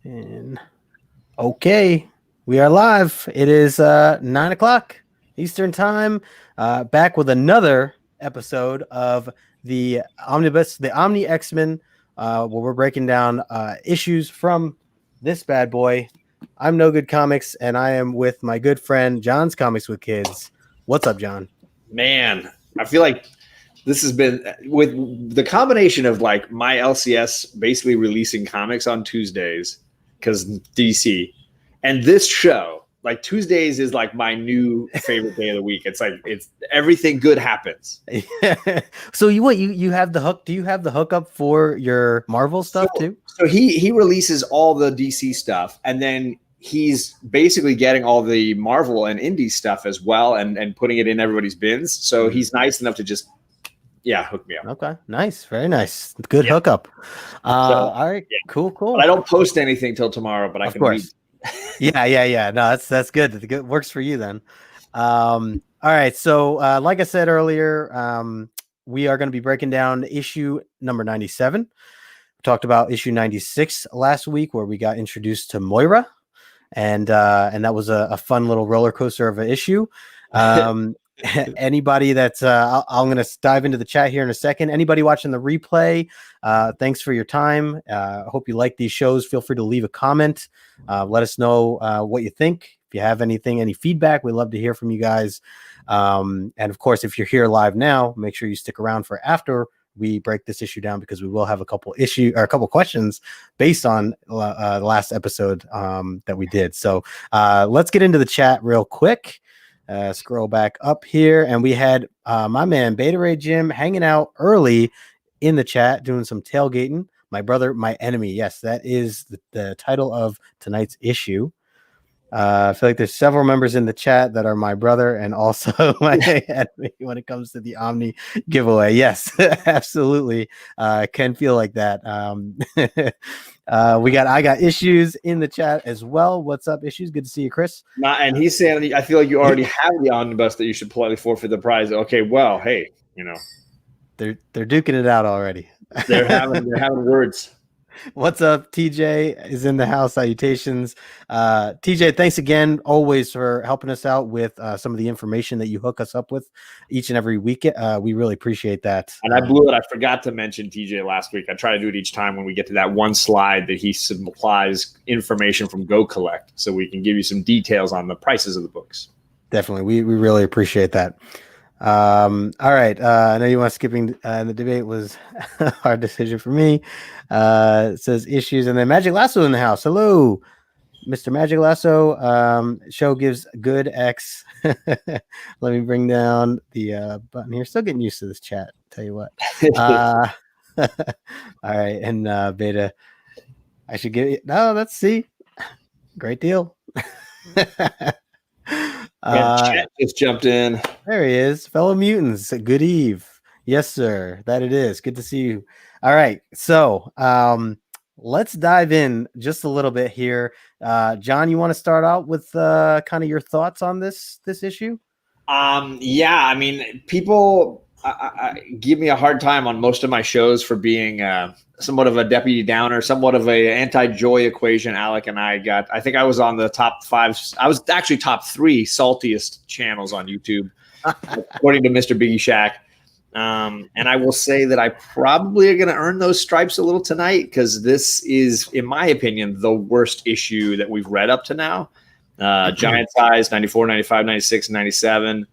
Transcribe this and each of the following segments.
And okay, we are live. It is 9 o'clock Eastern time. Back with another episode of the Omnibus, the Omni X-Men, where we're breaking down issues from this bad boy. I'm No Good Comics, and I am with my good friend John's Comics with Kids. What's up, John? Man, I feel like this has been with the combination of like my LCS basically releasing comics on Tuesdays because DC, and this show. Like Tuesdays is like my new favorite day of the week. It's like it's everything good happens. So you have the hook? Do you have the hookup for your Marvel stuff too? So he releases all the DC stuff, and then he's basically getting all the Marvel and indie stuff as well, and putting it in everybody's bins. So he's nice enough to just hook me up. Okay, nice, very nice, good hookup. All right, cool. But I don't post anything till tomorrow, but I can read. Yeah. No, that's good. It works for you then. All right. So, like I said earlier, we are going to be breaking down issue number 97. We talked about issue 96 last week, where we got introduced to Moira, and that was a fun little roller coaster of an issue. Anybody that's I'm going to dive into the chat here in a second. Anybody watching the replay, thanks for your time. I hope you like these shows. Feel free to leave a comment. Let us know what you think. If you have any feedback, we'd love to hear from you guys. And of course, if you're here live now, make sure you stick around for after we break this issue down, because we will have a couple questions based on the last episode that we did. So let's get into the chat real quick. Scroll back up here, and we had my man Beta Ray Jim hanging out early in the chat, doing some tailgating. My brother, my enemy. Yes, that is the title of tonight's issue. I feel like there's several members in the chat that are my brother and also my enemy when it comes to the Omni giveaway. Yes, absolutely. Can feel like that. I got issues in the chat as well. What's up, issues? Good to see you, Chris. And he's saying, I feel like you already have the omnibus that you should politely forfeit the prize. Okay, well, hey, they're duking it out already. They're having words. What's up? TJ is in the house. Salutations. TJ, thanks again always for helping us out with some of the information that you hook us up with each and every week. We really appreciate that. And I blew it. I forgot to mention TJ last week. I try to do it each time when we get to that one slide that he supplies information from Go Collect, so we can give you some details on the prices of the books. Definitely. We really appreciate that. All right. I know you want skipping the debate was a hard decision for me. It says issues, and then Magic Lasso in the house. Hello, Mr. Magic Lasso. Show gives good X. Let me bring down the button here. Still getting used to this chat. Tell you what. All right, and Beta, I should give you. No, let's see. Great deal. Chat just jumped in. There he is, fellow mutants. Good eve. Yes, sir. That it is. Good to see you. All right, so let's dive in just a little bit here. John, you want to start out with kind of your thoughts on this issue? Yeah, I mean, people give me a hard time on most of my shows for being somewhat of a Debbie Downer, somewhat of a anti-joy equation. Alec and I think I was on the top 5. I was actually top 3 saltiest channels on YouTube, according to Mr. Biggie Shack. And I will say that I probably are going to earn those stripes a little tonight, because this is, in my opinion, the worst issue that we've read up to now. Giant size, 94, 95, 96, 97.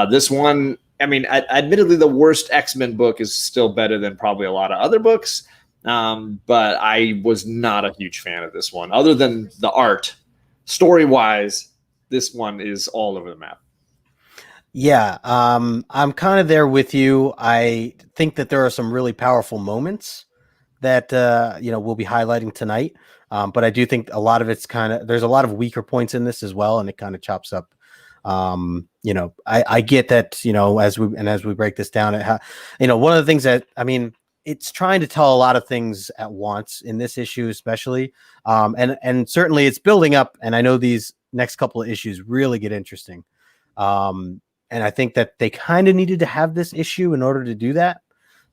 This one, I mean, admittedly, the worst X-Men book is still better than probably a lot of other books. But I was not a huge fan of this one. Other than the art, story-wise, this one is all over the map. Yeah, I'm kind of there with you. I think that there are some really powerful moments that we'll be highlighting tonight. But I do think a lot of it's there's a lot of weaker points in this as well, and it kind of chops up. I get that, as we break this down, one of the things that, I mean, it's trying to tell a lot of things at once in this issue, especially, and certainly it's building up. And I know these next couple of issues really get interesting. And I think that they kind of needed to have this issue in order to do that.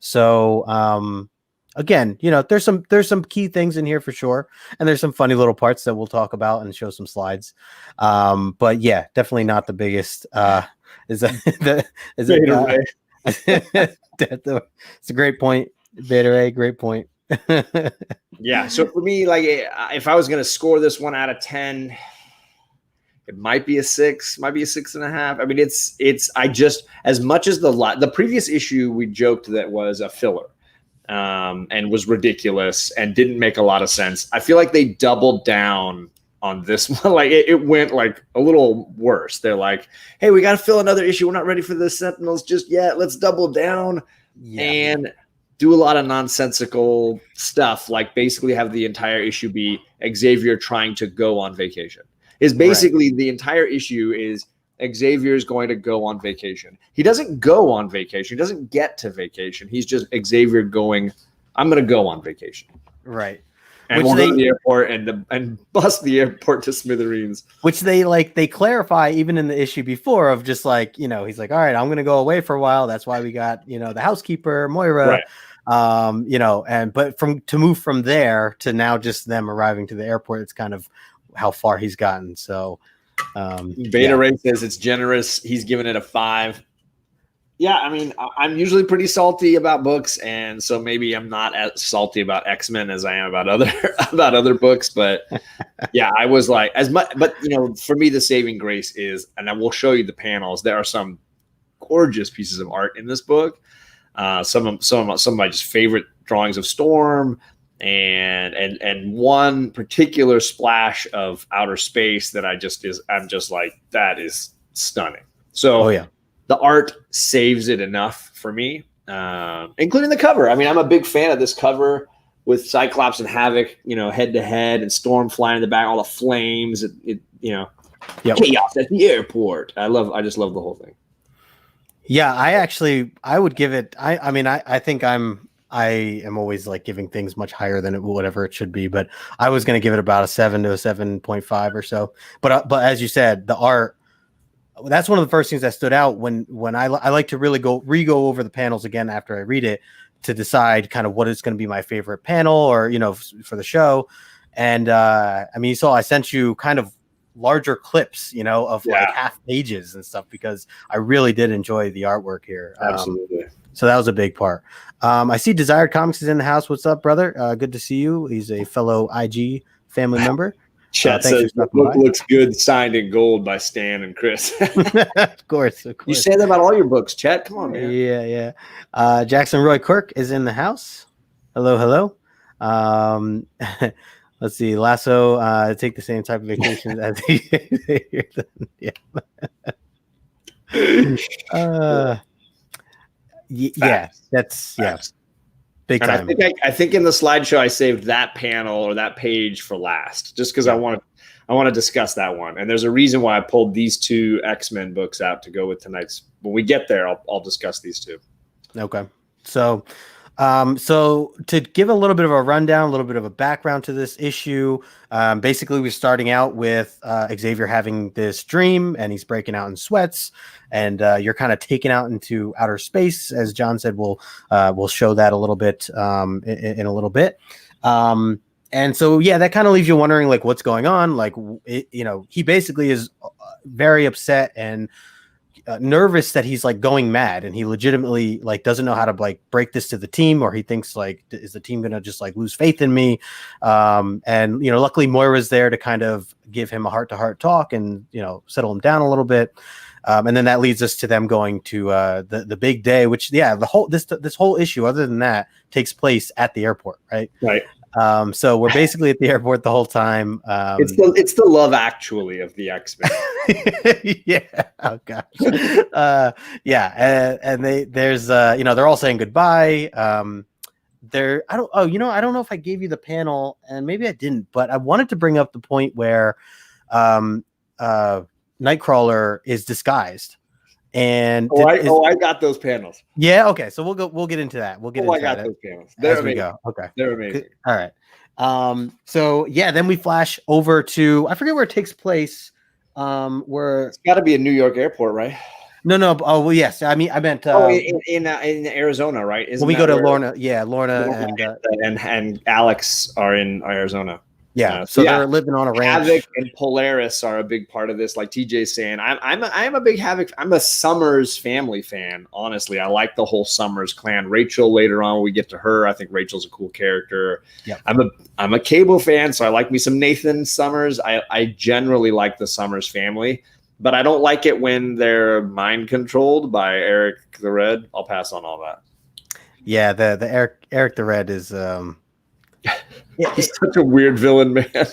So, again, there's some key things in here for sure, and there's some funny little parts that we'll talk about and show some slides. But yeah, definitely not the biggest. Is that is it? It's a great point, Beta Ray. Great point. Yeah. So for me, like, if I was going to score this one out of 10, it might be a 6, might be a 6.5. I mean, I just, as much as the previous issue, we joked that was a filler, and was ridiculous and didn't make a lot of sense. I feel like they doubled down on this one. Like it went like a little worse. They're like, hey, we got to fill another issue. We're not ready for the Sentinels just yet. Let's double down and do a lot of nonsensical stuff. Like basically have the entire issue be Xavier trying to go on vacation. Is basically the entire issue is Xavier is going to go on vacation. He doesn't go on vacation. He doesn't get to vacation. He's just Xavier going, I'm going to go on vacation. Right. And we'll go to the airport and bust the airport to smithereens. Which they clarify even in the issue before of just like, he's like, all right, I'm going to go away for a while. That's why we got, the housekeeper, Moira, right. But to move from there to now just them arriving to the airport, it's kind of how far he's gotten. So Beta Ray says it's generous. He's giving it a 5. Yeah, I mean, I'm usually pretty salty about books, and so maybe I'm not as salty about X-Men as I am about other books. But yeah, I was like as much. But for me, the saving grace is, and I will show you the panels. There are some gorgeous pieces of art in this book. Some of my just favorite drawings of Storm. And one particular splash of outer space that I'm just like, that is stunning. So the art saves it enough for me, including the cover. I mean, I'm a big fan of this cover with Cyclops and Havoc, head to head, and Storm flying in the back, all the flames, chaos at the airport. I just love the whole thing. Yeah, I would give it. I think I am always like giving things much higher than whatever it should be, but I was going to give it about a 7 to a 7.5 or so. But as you said, the art, that's one of the first things that stood out when I like to really go over the panels again after I read it to decide kind of what is going to be my favorite panel or, for the show. And you saw I sent you kind of larger clips, of like half pages and stuff, because I really did enjoy the artwork here. Absolutely. So that was a big part. I see Desired Comics is in the house. What's up, brother? Good to see you. He's a fellow IG family member. Chat says the book looks good, signed in gold by Stan and Chris. Of course. You say that about all your books, Chat. Come on, man. Yeah. Jackson Roy Quirk is in the house. Hello. Let's see. Lasso, take the same type of vacations as that's big time. I think in the slideshow I saved that panel or that page for last, just because I want to discuss that one. And there's a reason why I pulled these 2 X-Men books out to go with tonight's. When we get there, I'll discuss these 2. Okay. So to give a little bit of a rundown, a little bit of a background to this issue, basically we're starting out with Xavier having this dream and he's breaking out in sweats, and you're kind of taken out into outer space. As John said, we'll show that a little bit in a little bit. And so, that kind of leaves you wondering, like, what's going on? Like, he basically is very upset and nervous that he's like going mad, and he legitimately like doesn't know how to like break this to the team, or he thinks like, is the team gonna just like lose faith in me? And luckily Moira's there to kind of give him a heart-to-heart talk and settle him down a little bit. And then that leads us to them going to the big day, which this whole issue, other than that, takes place at the airport, right? So we're basically at the airport the whole time. It's the Love Actually of the X-Men. Oh gosh. And there's they're all saying goodbye. I don't know if I gave you the panel, and maybe I didn't, but I wanted to bring up the point where Nightcrawler is disguised. And I got those panels. Yeah, okay. So we'll get into that. I got those panels. There we go. Okay. They're amazing. All right. Then we flash over to, I forget where it takes place. Where it's got to be a New York airport, right? No. Oh, well, yes. I mean, I meant in Arizona, right? when we go to Lorna. Yeah, Lorna and Alex are in Arizona. Yeah, so they're living on a ranch. Havoc and Polaris are a big part of this. Like TJ's saying, I'm a big Havoc. I'm a Summers family fan. Honestly, I like the whole Summers clan. Rachel, later on, when we get to her, I think Rachel's a cool character. Yep. I'm a Cable fan, so I like me some Nathan Summers. I generally like the Summers family, but I don't like it when they're mind controlled by Eric the Red. I'll pass on all that. Yeah, the Eric the Red is. He's such a weird villain, man.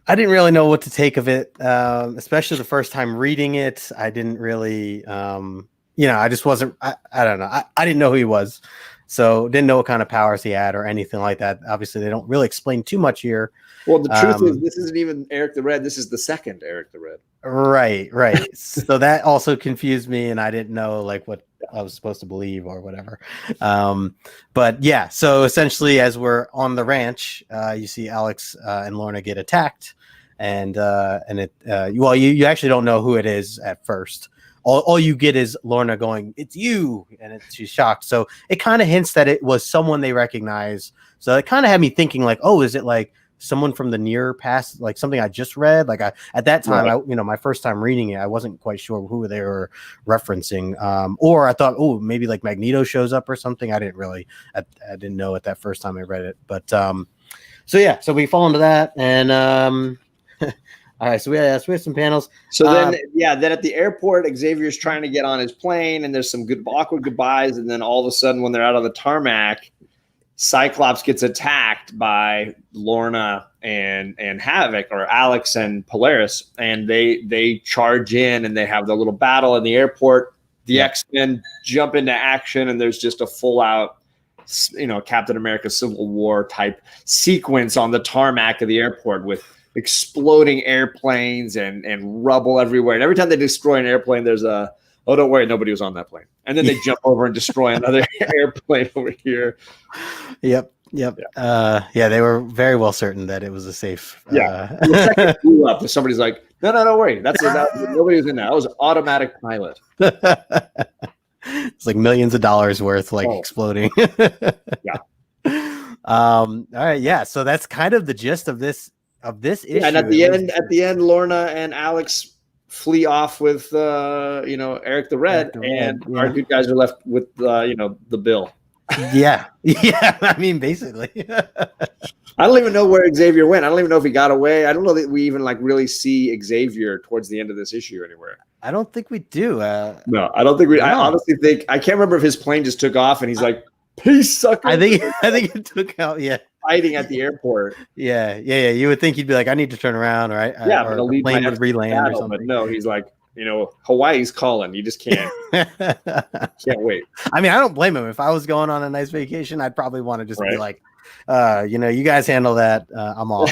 I didn't really know what to take of it, especially the first time reading it. I didn't really, I just wasn't. I don't know. I didn't know who he was, so didn't know what kind of powers he had or anything like that. Obviously, they don't really explain too much here. Well, the truth is, this isn't even Eric the Red. This is the second Eric the Red. Right. So that also confused me, and I didn't know like what I was supposed to believe or whatever. But yeah, so essentially, as we're on the ranch, you see Alex and Lorna get attacked, and you actually don't know who it is at first. All you get is Lorna going, "It's you," and she's shocked. So it kind of hints that it was someone they recognize. So it kind of had me thinking like, "Oh, is it like someone from the near past, like something I just read?" Like at that time, right. My first time reading it, I wasn't quite sure who they were referencing. Or I thought, oh, maybe like Magneto shows up or something. I didn't know at that first time I read it. But so we fall into that, and all right, so we have some panels. So then at the airport, Xavier's trying to get on his plane, and there's some awkward goodbyes, and then all of a sudden, when they're out on the tarmac, Cyclops gets attacked by Lorna and Havoc, or Alex and Polaris, and they charge in, and they have the little battle in the airport. The X-Men jump into action, and there's just a full-out, Captain America Civil War type sequence on the tarmac of the airport with exploding airplanes and rubble everywhere. And every time they destroy an airplane, there's a, "Oh, don't worry, nobody was on that plane." And then they jump over and destroy another airplane over here. Yep. They were very well certain that it was a safe. The second blew up, somebody's like, no, don't worry. Nobody was in that. That was an automatic pilot. It's like millions of dollars worth, exploding. All right. Yeah. So that's kind of the gist of this issue. And at the end, Lorna and Alex flee off with Eric the Red, and our good guys are left with the bill. Yeah. I mean, basically. I don't even know where Xavier went. I don't even know if he got away. I don't know that we even really see Xavier towards the end of this issue anywhere. I don't think we do. No, I don't think we. No. I honestly think I can't remember if his plane just took off and he's like, "Peace, sucker." I think it took out. Yeah. Fighting at the airport. Yeah. You would think he'd be like, "I need to turn around," right? Yeah, or the plane would re-land or something. But no, he's like, Hawaii's calling. You just can't wait. I mean, I don't blame him. If I was going on a nice vacation, I'd probably want to just be like, you guys handle that. I'm off.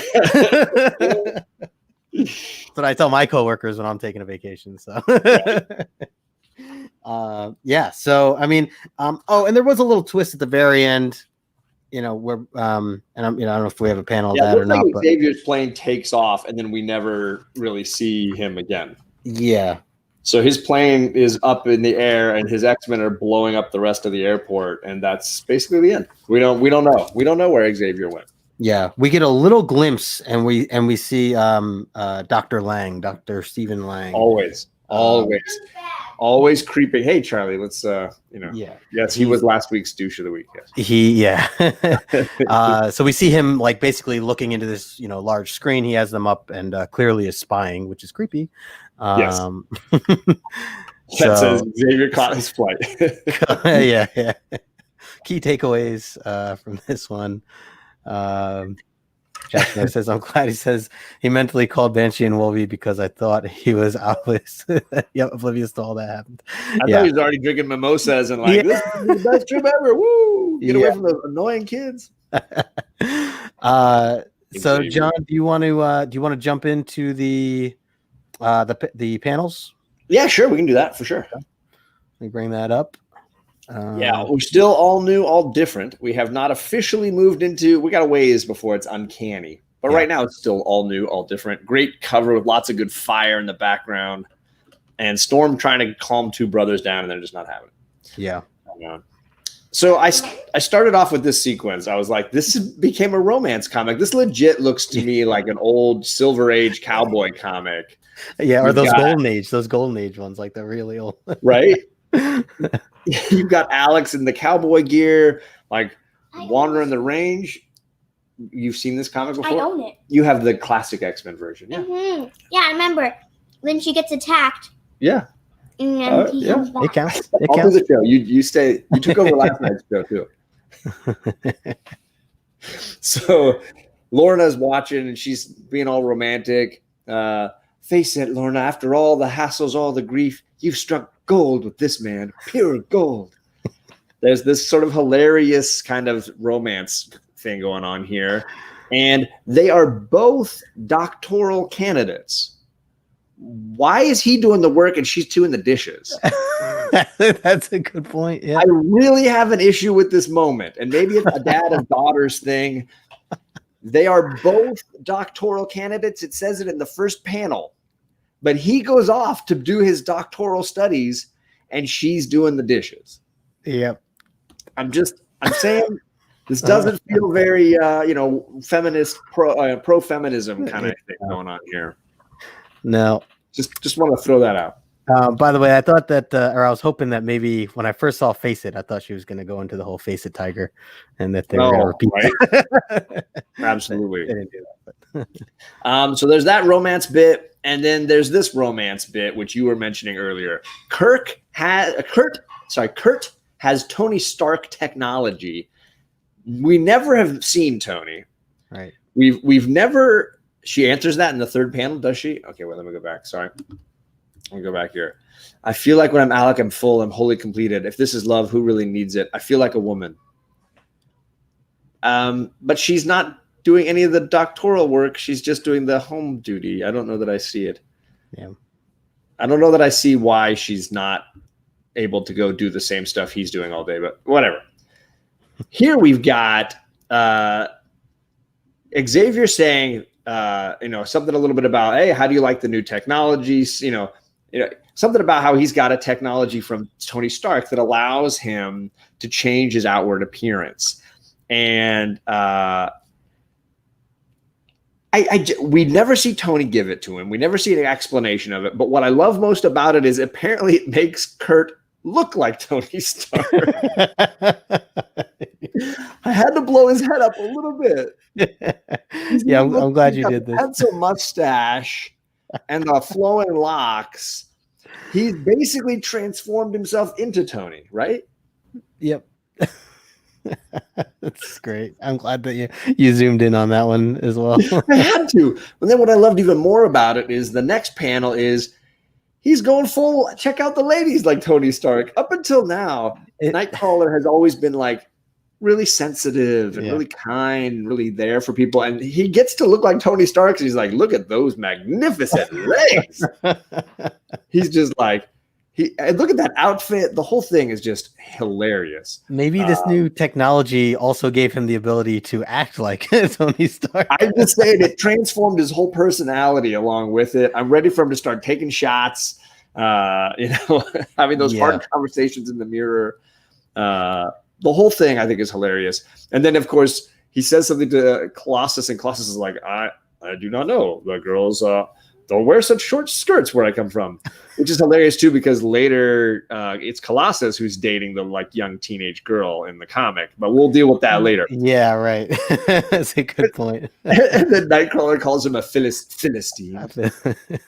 That's what I tell my coworkers when I'm taking a vacation. So, So I mean, and there was a little twist at the very end. Where and I don't know if we have a panel of that or not. But Xavier's plane takes off, and then we never really see him again. Yeah. So his plane is up in the air, and his X-Men are blowing up the rest of the airport, and that's basically the end. We don't know. We don't know where Xavier went. Yeah, we get a little glimpse, and we see Dr. Stephen Lang. Always creeping. Hey, Charlie, let's Yes, he was last week's douche of the week. Yes. So we see him basically looking into this large screen. He has them up and clearly is spying, which is creepy. Yes. That says Xavier caught his flight. Yeah. Key takeaways from this one. Jackson says, "I'm glad." He says he mentally called Banshee and Wolvie because I thought he was oblivious. Oblivious to all that happened. I thought he was already drinking mimosas and this is the best trip ever. Woo! Get away from the annoying kids. So, John, do you want to jump into the panels? Yeah, sure, we can do that for sure. Let me bring that up. We're still all new, all different. We have not officially moved into. We got a ways before it's uncanny, but right now it's still all new, all different. Great cover with lots of good fire in the background. and Storm trying to calm two brothers down, and they're just not having it. Yeah. So I started off with this sequence. I was like, this became a romance comic. This legit looks to me like an old Silver Age cowboy comic. Yeah, or those Golden Age ones, like the really old. Right? You've got Alex in the cowboy gear, like wandering the range. You've seen this comic before? I own it. You have the classic X-Men version. Yeah. Mm-hmm. Yeah, I remember when she gets attacked. Yeah. And he comes back. It counts. It I'll counts. do the show. You stay. You took over last night's show too. So Lorna's watching and she's being all romantic. Face it, Lorna. After all the hassles, all the grief, you've struck gold with this man, pure gold. There's this sort of hilarious kind of romance thing going on here, and they are both doctoral candidates. Why is he doing the work and she's doing the dishes? That's a good point. Yeah. I really have an issue with this moment, and maybe it's a dad and daughters thing. They are both doctoral candidates. It says it in the first panel, but he goes off to do his doctoral studies and she's doing the dishes. Yep. I'm saying this doesn't feel very, feminist, pro-feminism kind of thing going on here. No. Just want to throw that out. By the way, I thought that, or I was hoping that maybe when I first saw Face It, I thought she was going to go into the whole Face It Tiger, and that they were going to repeat right? Absolutely. They didn't do that, but. So there's that romance bit, and then there's this romance bit, which you were mentioning earlier. Kurt has Tony Stark technology. We never have seen Tony. Right. We've never. She answers that in the third panel, does she? Okay, well, let me go back. Sorry. Let me go back here. I feel like when I'm Alec, I'm full. I'm wholly completed. If this is love, who really needs it? I feel like a woman. But she's not doing any of the doctoral work. She's just doing the home duty. I don't know that I see it. Yeah. I don't know that I see why she's not able to go do the same stuff he's doing all day, but whatever. Here we've got Xavier saying, something a little bit about, hey, how do you like the new technologies? Something about how he's got a technology from Tony Stark that allows him to change his outward appearance. And we never see Tony give it to him. We never see an explanation of it. But what I love most about it is apparently it makes Kurt look like Tony Stark. I had to blow his head up a little bit. Yeah, I'm glad you did this. Pencil mustache and the flowing locks. He's basically transformed himself into Tony, right? Yep. That's great. I'm glad that you zoomed in on that one as well. I had to. And then what I loved even more about it is the next panel is he's going full check out the ladies like Tony Stark. Up until now, Nightcrawler has always been like really sensitive and really kind, really there for people. And he gets to look like Tony Stark. And he's like, look at those magnificent legs. He's just like, look at that outfit. The whole thing is just hilarious. Maybe this new technology also gave him the ability to act like Tony Stark. I'm just saying it transformed his whole personality along with it. I'm ready for him to start taking shots, having those hard conversations in the mirror. The whole thing I think is hilarious. And then of course he says something to Colossus, and Colossus is like, I do not know. The girls don't wear such short skirts where I come from, which is hilarious too, because later it's Colossus who's dating the like young teenage girl in the comic, but we'll deal with that later. Yeah, right. That's a good point. And then Nightcrawler calls him a Philistine.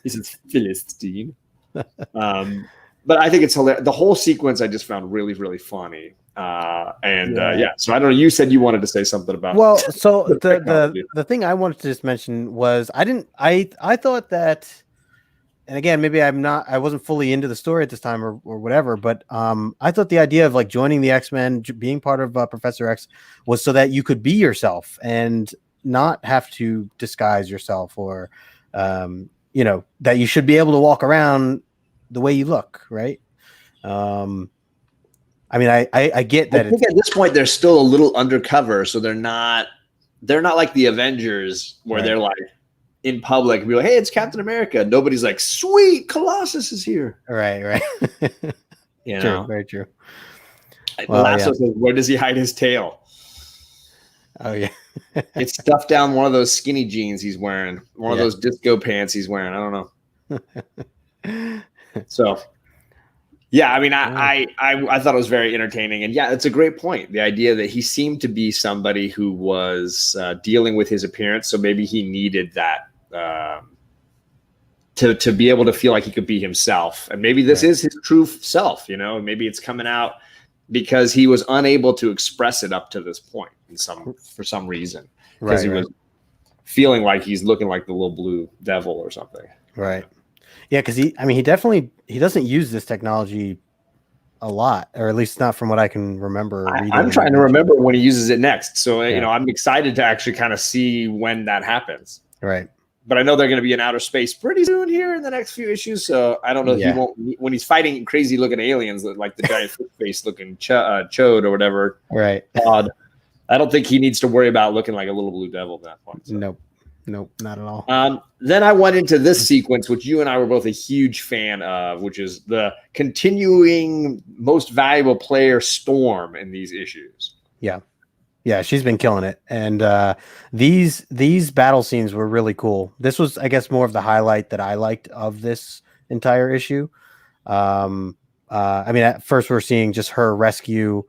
He says Philistine. But I think it's hilarious. The whole sequence I just found really, really funny. So I don't know. You said you wanted to say something about. Well, so the thing I wanted to just mention was I thought that, and again, maybe I wasn't fully into the story at this time or whatever, but I thought the idea of like joining the X-Men, being part of Professor X, was so that you could be yourself and not have to disguise yourself, or that you should be able to walk around the way you look, right? I mean, I get that. I think at this point they're still a little undercover, so they're not like the Avengers where they're like in public and be like, hey, it's Captain America. Nobody's like, sweet, Colossus is here. Right. You know? True, very true. Well, Lasso says, where does he hide his tail? Oh, yeah. It's stuffed down one of those skinny jeans he's wearing, one of those disco pants he's wearing. I don't know. So, yeah, I mean, I thought it was very entertaining. And yeah, it's a great point. The idea that he seemed to be somebody who was dealing with his appearance. So maybe he needed that to be able to feel like he could be himself. And maybe this is his true self, you know, maybe it's coming out because he was unable to express it up to this point for some reason. Because he was feeling like he's looking like the little blue devil or something. Right. Yeah, because he doesn't use this technology a lot, or at least not from what I can remember. I'm trying to remember when he uses it next. So, you know, I'm excited to actually kind of see when that happens. Right. But I know they're going to be in outer space pretty soon here in the next few issues. So I don't know if he won't, when he's fighting crazy looking aliens, like the giant face looking chode or whatever. Right. Odd. I don't think he needs to worry about looking like a little blue devil at that point. So. Nope, not at all. Then I went into this sequence, which you and I were both a huge fan of, which is the continuing most valuable player Storm in these issues. Yeah, she's been killing it. And these battle scenes were really cool. This was, I guess, more of the highlight that I liked of this entire issue. I mean, at first we're seeing just her rescue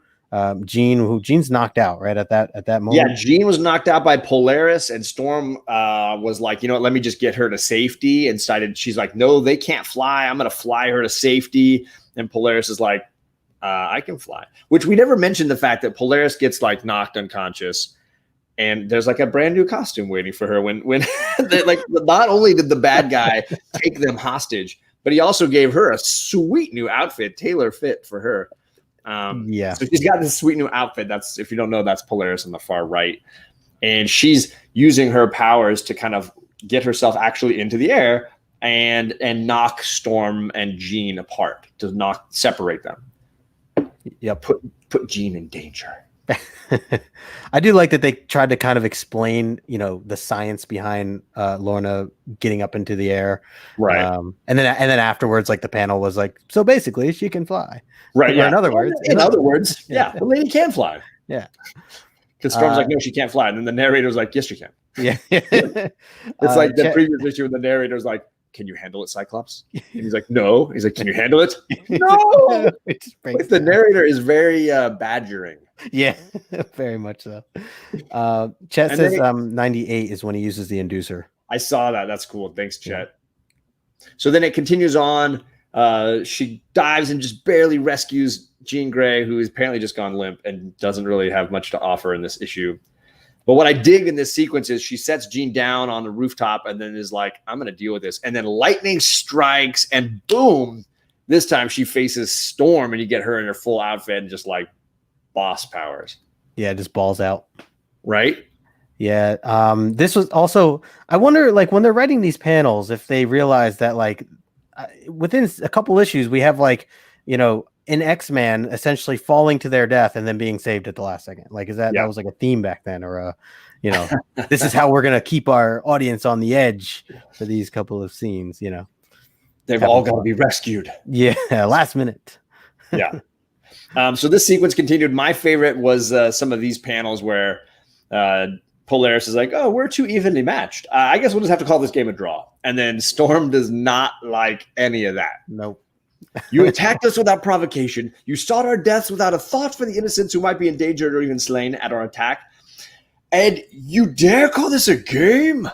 Jean, Jean's knocked out right at that moment. Yeah, Jean was knocked out by Polaris, and Storm was like, you know what, let me just get her to safety. And she's like, no, they can't fly. I'm going to fly her to safety. And Polaris is like, I can fly. Which we never mentioned the fact that Polaris gets like knocked unconscious, and there's like a brand new costume waiting for her. When like, not only did the bad guy take them hostage, but he also gave her a sweet new outfit, tailor fit for her. So she's got this sweet new outfit. That's, if you don't know, that's Polaris on the far right, and she's using her powers to kind of get herself actually into the air and knock Storm and Jean apart, to separate them. Yeah, put Jean in danger. I do like that they tried to kind of explain, you know, the science behind Lorna getting up into the air, right? And then afterwards, like the panel was like, so basically she can fly, right? Yeah. In other words, the lady can fly. Yeah. Because Storm's like, no, she can't fly, and then the narrator's like, yes, she can. Yeah. It's like the previous issue, and the narrator's like, can you handle it, Cyclops? And he's like, no. He's like, can you handle it? No. Like, the narrator is very badgering. Yeah, very much so. Chet says 98 is when he uses the inducer. I saw that. That's cool. Thanks, Chet. So then it continues on. She dives and just barely rescues Jean Grey, who is apparently just gone limp and doesn't really have much to offer in this issue. But what I dig in this sequence is she sets Jean down on the rooftop and then is like, I'm going to deal with this. And then lightning strikes and boom, this time she faces Storm, and you get her in her full outfit and just like boss powers. Yeah, just balls out. Right? Yeah. This was also, I wonder, like, when they're writing these panels, if they realize that, like, within a couple issues, we have, like, you know, an X-Man essentially falling to their death and then being saved at the last second. Like, is that was like a theme back then, or you know, this is how we're going to keep our audience on the edge for these couple of scenes, you know. They've all got to be rescued. Yeah, last minute. Yeah. So this sequence continued. My favorite was some of these panels where Polaris is like, oh, we're too evenly matched. I guess we'll just have to call this game a draw. And then Storm does not like any of that. Nope. You attacked us without provocation. You sought our deaths without a thought for the innocents who might be endangered or even slain at our attack. And you dare call this a game?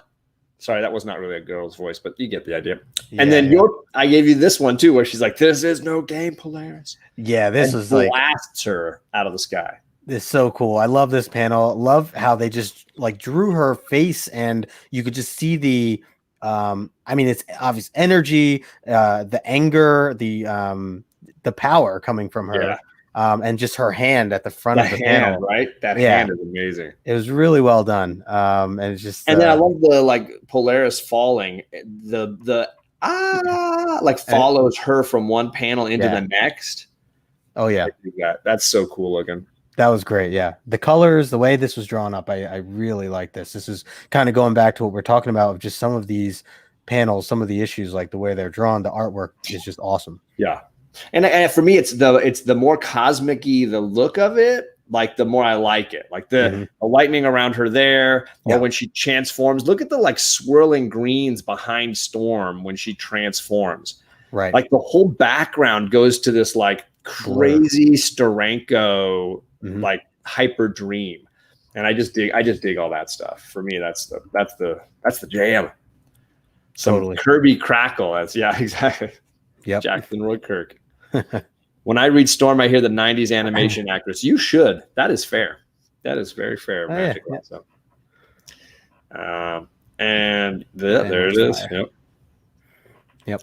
Sorry, that was not really a girl's voice, but you get the idea. Yeah, and then I gave you this one too, where she's like, this is no game, Polaris. Yeah, this is like blasts her out of the sky. It's so cool. I love this panel. Love how they just like drew her face, and you could just see the I mean, it's obvious energy, the anger, the power coming from her, and just her hand at the front of the panel. Right, that hand is amazing. It was really well done, and it's just. And then I love the like Polaris falling. Like follows her from one panel into the next. Oh yeah, that's so cool looking. That was great. Yeah. The colors, the way this was drawn up, I really like this. This is kind of going back to what we're talking about of just some of these panels, some of the issues, like the way they're drawn, the artwork is just awesome. Yeah. And for me, it's the more cosmic-y the look of it, like the more I like it. Like the lightning around her there, or when she transforms. Look at the like swirling greens behind Storm when she transforms. Right. Like the whole background goes to this like crazy Steranko like hyper dream. And I just dig all that stuff. For me, that's the jam. Some Kirby crackle. That's exactly. Yep. Jackson Roy Kirk. When I read Storm, I hear the 90s animation actress. You should. That is fair. That is very fair. Magic Lasso. And there it is. Yep.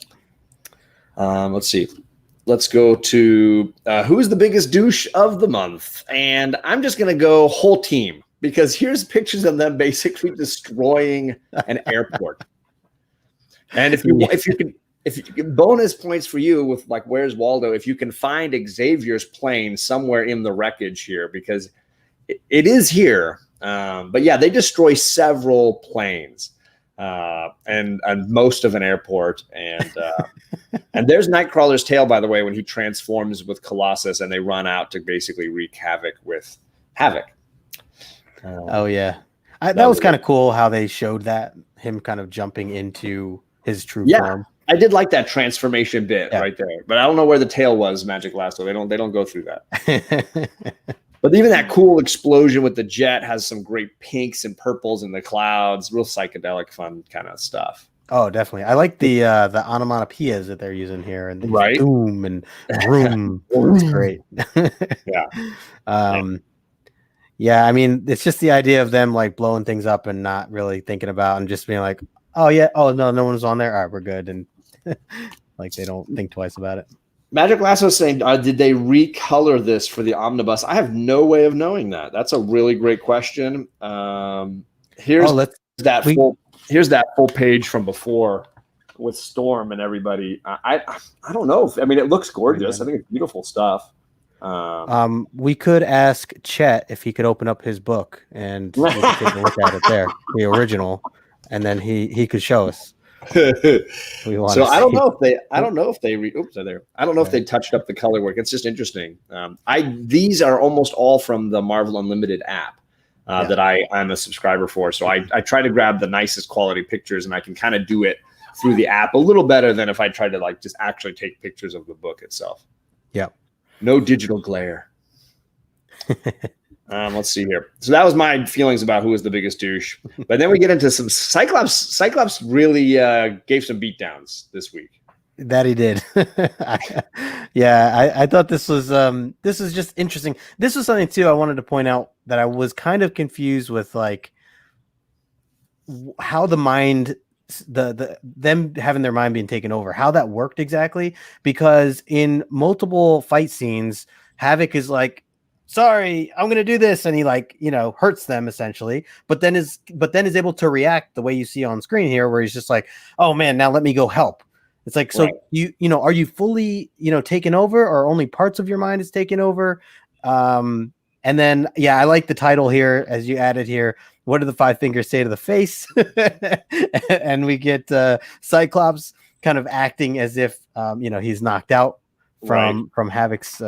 Let's see. Let's go to who is the biggest douche of the month? And I'm just going to go whole team, because here's pictures of them basically destroying an airport. And if you can, bonus points for you with like, where's Waldo? If you can find Xavier's plane somewhere in the wreckage here, because it is here. But yeah, they destroy several planes and most of an airport. And and there's Nightcrawler's tail, by the way, when he transforms with Colossus and they run out to basically wreak havoc with Havoc. Oh yeah, that was kind of cool how they showed that, him kind of jumping into his true form. I did like that transformation bit right there, but I don't know where the tail was. Magic Lasso. They don't go through that. But even that cool explosion with the jet has some great pinks and purples in the clouds. Real psychedelic, fun kind of stuff. Oh, definitely. I like the onomatopoeias that they're using here, and boom and room. It's great. Yeah. I mean, it's just the idea of them like blowing things up and not really thinking about, and just being like, oh yeah, oh no one's on there. All right, we're good, and like they don't think twice about it. Magic Lasso is saying, did they recolor this for the omnibus? I have no way of knowing that. That's a really great question. Here's that full page from before with Storm and everybody. I don't know. It looks gorgeous. I think it's beautiful stuff. We could ask Chet if he could open up his book and we could take a look at it there, the original, and then he could show us. So I don't know if they touched up the color work. It's just interesting. These are almost all from the Marvel Unlimited app that I'm a subscriber for. So I try to grab the nicest quality pictures, and I can kind of do it through the app a little better than if I tried to like just actually take pictures of the book itself. Yeah. No digital glare. Let's see here. So that was my feelings about who was the biggest douche. But then we get into some Cyclops. Cyclops really gave some beatdowns this week. That he did. I thought this was just interesting. This was something too I wanted to point out, that I was kind of confused with, like how the mind, them having their mind being taken over, how that worked exactly. Because in multiple fight scenes, Havoc is like, sorry, I'm gonna do this, and he hurts them essentially, but then is able to react the way you see on screen here, where he's just like, oh man, now let me go help. It's like, so are you fully taken over, or only parts of your mind is taken over? And then I like the title here, as you added here, what do the five fingers say to the face? And we get Cyclops kind of acting as if he's knocked out from Havoc's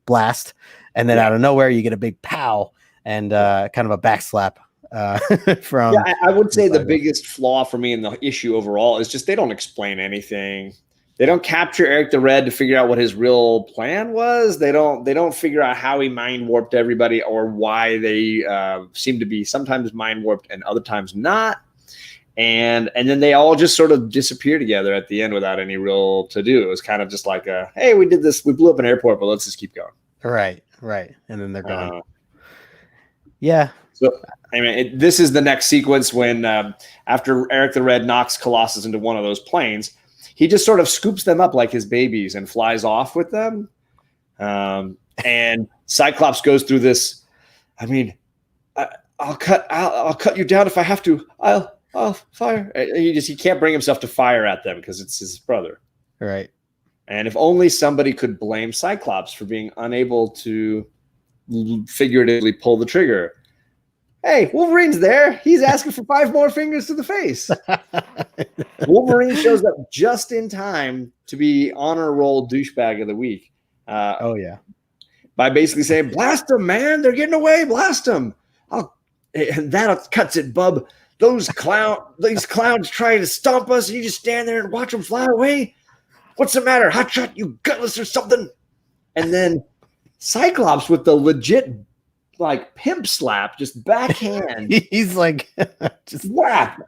blast, and then out of nowhere you get a big pow and kind of a backslap from. I would say the biggest flaw for me in the issue overall is just they don't explain anything. They don't capture Eric the Red to figure out what his real plan was. They don't figure out how he mind warped everybody, or why they seem to be sometimes mind warped and other times not. And then they all just sort of disappear together at the end without any real to do. It was kind of just like hey, we did this, we blew up an airport, but let's just keep going. Right. And then they're gone. So this is the next sequence when after Eric the Red knocks Colossus into one of those planes, he just sort of scoops them up like his babies and flies off with them. And Cyclops goes through this. I'll cut you down if I have to. I'll fire. He can't bring himself to fire at them because it's his brother. Right. And if only somebody could blame Cyclops for being unable to figuratively pull the trigger. Hey, Wolverine's there. He's asking for 5 more fingers to the face. Wolverine shows up just in time to be honor roll douchebag of the week. Oh yeah. By basically saying, blast them, man. They're getting away. Blast them. And that cuts it, bub. These clowns trying to stomp us. And you just stand there and watch them fly away. What's the matter? Hotshot, you gutless or something? And then Cyclops with the legit like pimp slap, just backhand. He's like just whap.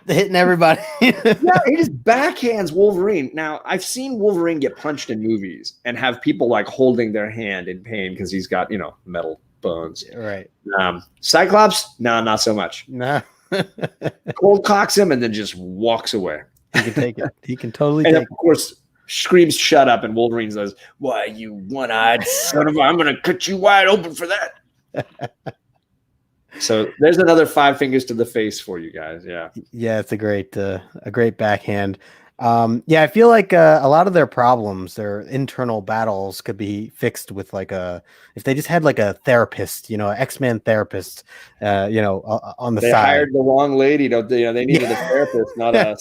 Hitting everybody. Yeah, he just backhands Wolverine. Now, I've seen Wolverine get punched in movies and have people like holding their hand in pain because he's got, metal bones. Right. Cyclops, no, not so much. No. Cold cocks him and then just walks away. He can take it. He can totally and take of course, screams, shut up. And Wolverine says, why, you one-eyed son of a, I'm going to cut you wide open for that. So there's another 5 fingers to the face for you guys. Yeah, it's a great backhand. I feel like a lot of their problems, their internal battles, could be fixed with if they just had like a therapist, an X-Men therapist, on the they side. hired the wrong lady. They needed a therapist, not a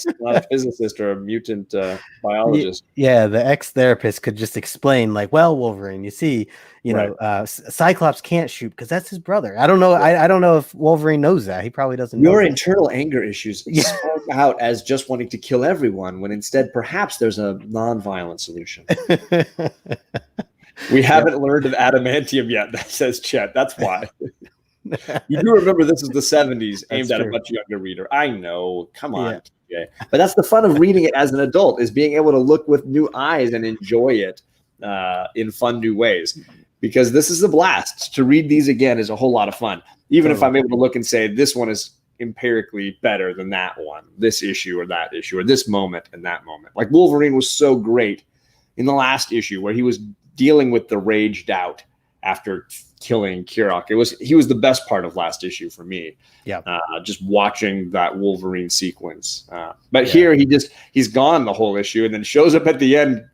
physicist or a mutant biologist. Yeah, the ex-therapist could just explain, Wolverine, you see, Cyclops can't shoot because that's his brother. I don't know. I don't know if Wolverine knows that. He probably doesn't know. Your internal anger issues spark out as just wanting to kill everyone, when instead perhaps there's a non-violent solution. We haven't learned of adamantium yet, that says Chet. That's why. You do remember this is the 70s, aimed at a much younger reader. I know. Come on. Yeah. But that's the fun of reading it as an adult, is being able to look with new eyes and enjoy it in fun new ways. Because this is a blast. To read these again is a whole lot of fun. Even if I'm able to look and say, this one is empirically better than that one, this issue or that issue, or this moment and that moment. Like Wolverine was so great in the last issue where he was dealing with the raged out after killing Kirok. He was the best part of last issue for me. Yeah. Just watching that Wolverine sequence. But here he's gone the whole issue and then shows up at the end.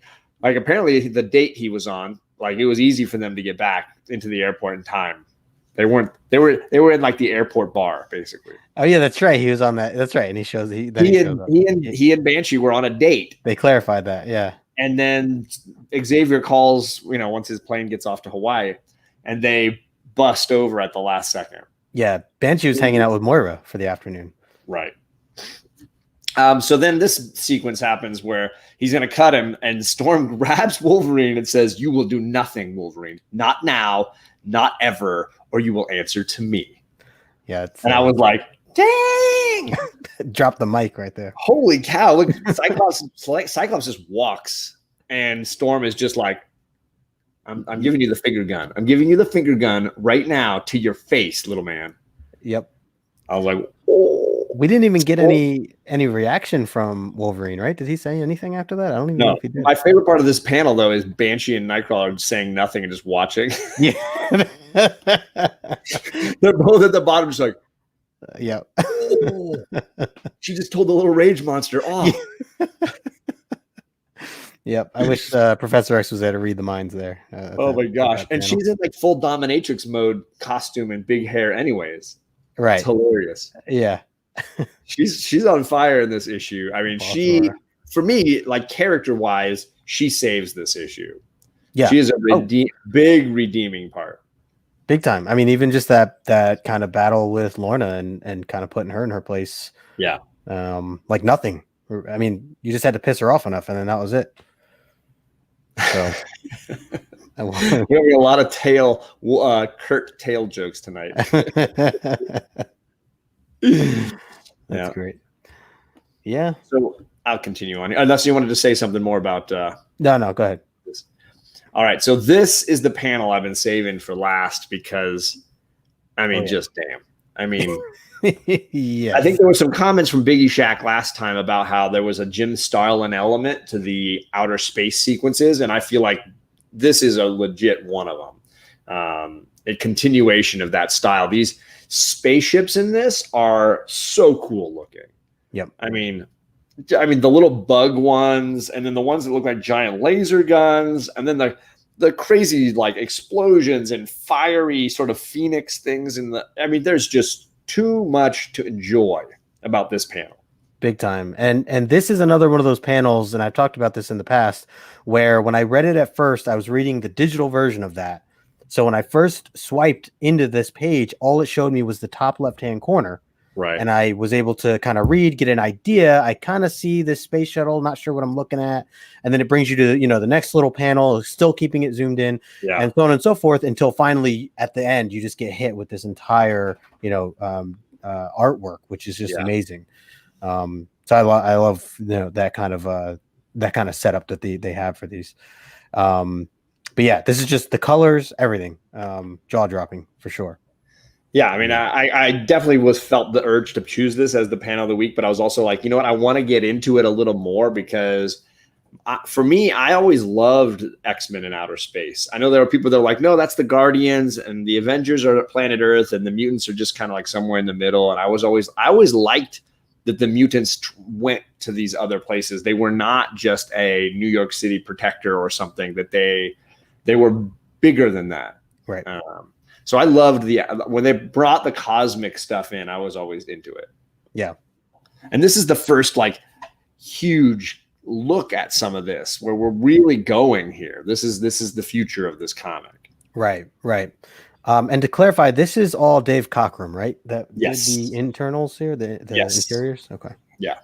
Like apparently the date he was on, like it was easy for them to get back into the airport in time. They were in like the airport bar basically. Oh yeah, that's right. He was on that. That's right. And he and Banshee were on a date. They clarified that. Yeah. And then Xavier calls, once his plane gets off to Hawaii, and they bust over at the last second. Yeah. Banshee was hanging out with Moira for the afternoon. Right. So then this sequence happens where he's going to cut him, and Storm grabs Wolverine and says, "You will do nothing, Wolverine. Not now, not ever, or you will answer to me." Yeah. And I was like, dang! Drop the mic right there. Holy cow. Look, Cyclops just walks, and Storm is just like, I'm giving you the finger gun. I'm giving you the finger gun right now to your face, little man. Yep. I was like, oh. We didn't even get any reaction from Wolverine, right? Did he say anything after that? I don't even know if he did. My favorite part of this panel, though, is Banshee and Nightcrawler saying nothing and just watching. Yeah. They're both at the bottom just like, yeah. Oh, she just told the little rage monster off. Yep. I wish Professor X was there to read the minds there. Oh my gosh. And she's in like full dominatrix mode costume and big hair anyways. Right. It's hilarious. Yeah. She's on fire in this issue. I mean, for me, like character wise, she saves this issue. Yeah. She is a big redeeming part. Big time. I mean, even just that kind of battle with Lorna and kind of putting her in her place. Yeah. Like nothing. I mean, you just had to piss her off enough and then that was it. So we're having a lot of Kurt tail jokes tonight. That's great. Yeah. So I'll continue on. Unless you wanted to say something more about No, go ahead. This. All right. So this is the panel I've been saving for last because just damn. I mean, yeah. I think there were some comments from Biggie Shack last time about how there was a Jim Starlin element to the outer space sequences, and I feel like this is a legit one of them. A continuation of that style. These spaceships in this are so cool looking. Yep. I mean the little bug ones, and then the ones that look like giant laser guns, and then the crazy like explosions and fiery sort of phoenix things I mean, there's just too much to enjoy about this panel. Big time. And this is another one of those panels, and I've talked about this in the past, where when I read it at first, I was reading the digital version of that. So when I first swiped into this page, all it showed me was the top left-hand corner. Right. And I was able to kind of read, get an idea. I kind of see this space shuttle, not sure what I'm looking at. And then it brings you to, the next little panel, still keeping it zoomed in, and so on and so forth, until finally at the end, you just get hit with this entire, artwork, which is just amazing. So I love that kind of setup that they have for these. But yeah, this is just the colors, everything, jaw dropping for sure. Yeah, I mean, I definitely felt the urge to choose this as the panel of the week, but I was also like, you know what, I want to get into it a little more because for me, I always loved X-Men in outer space. I know there are people that are like, no, that's the Guardians and the Avengers are at planet Earth and the mutants are just kind of like somewhere in the middle. And I always liked that the mutants went to these other places. They were not just a New York City protector or something, that they were bigger than that. Right. So I loved when they brought the cosmic stuff in, I was always into it. Yeah. And this is the first like huge look at some of this where we're really going here. This is the future of this comic. Right. And to clarify, this is all Dave Cockrum, right? That did Yes. the internals here, the interiors. Okay. Yeah.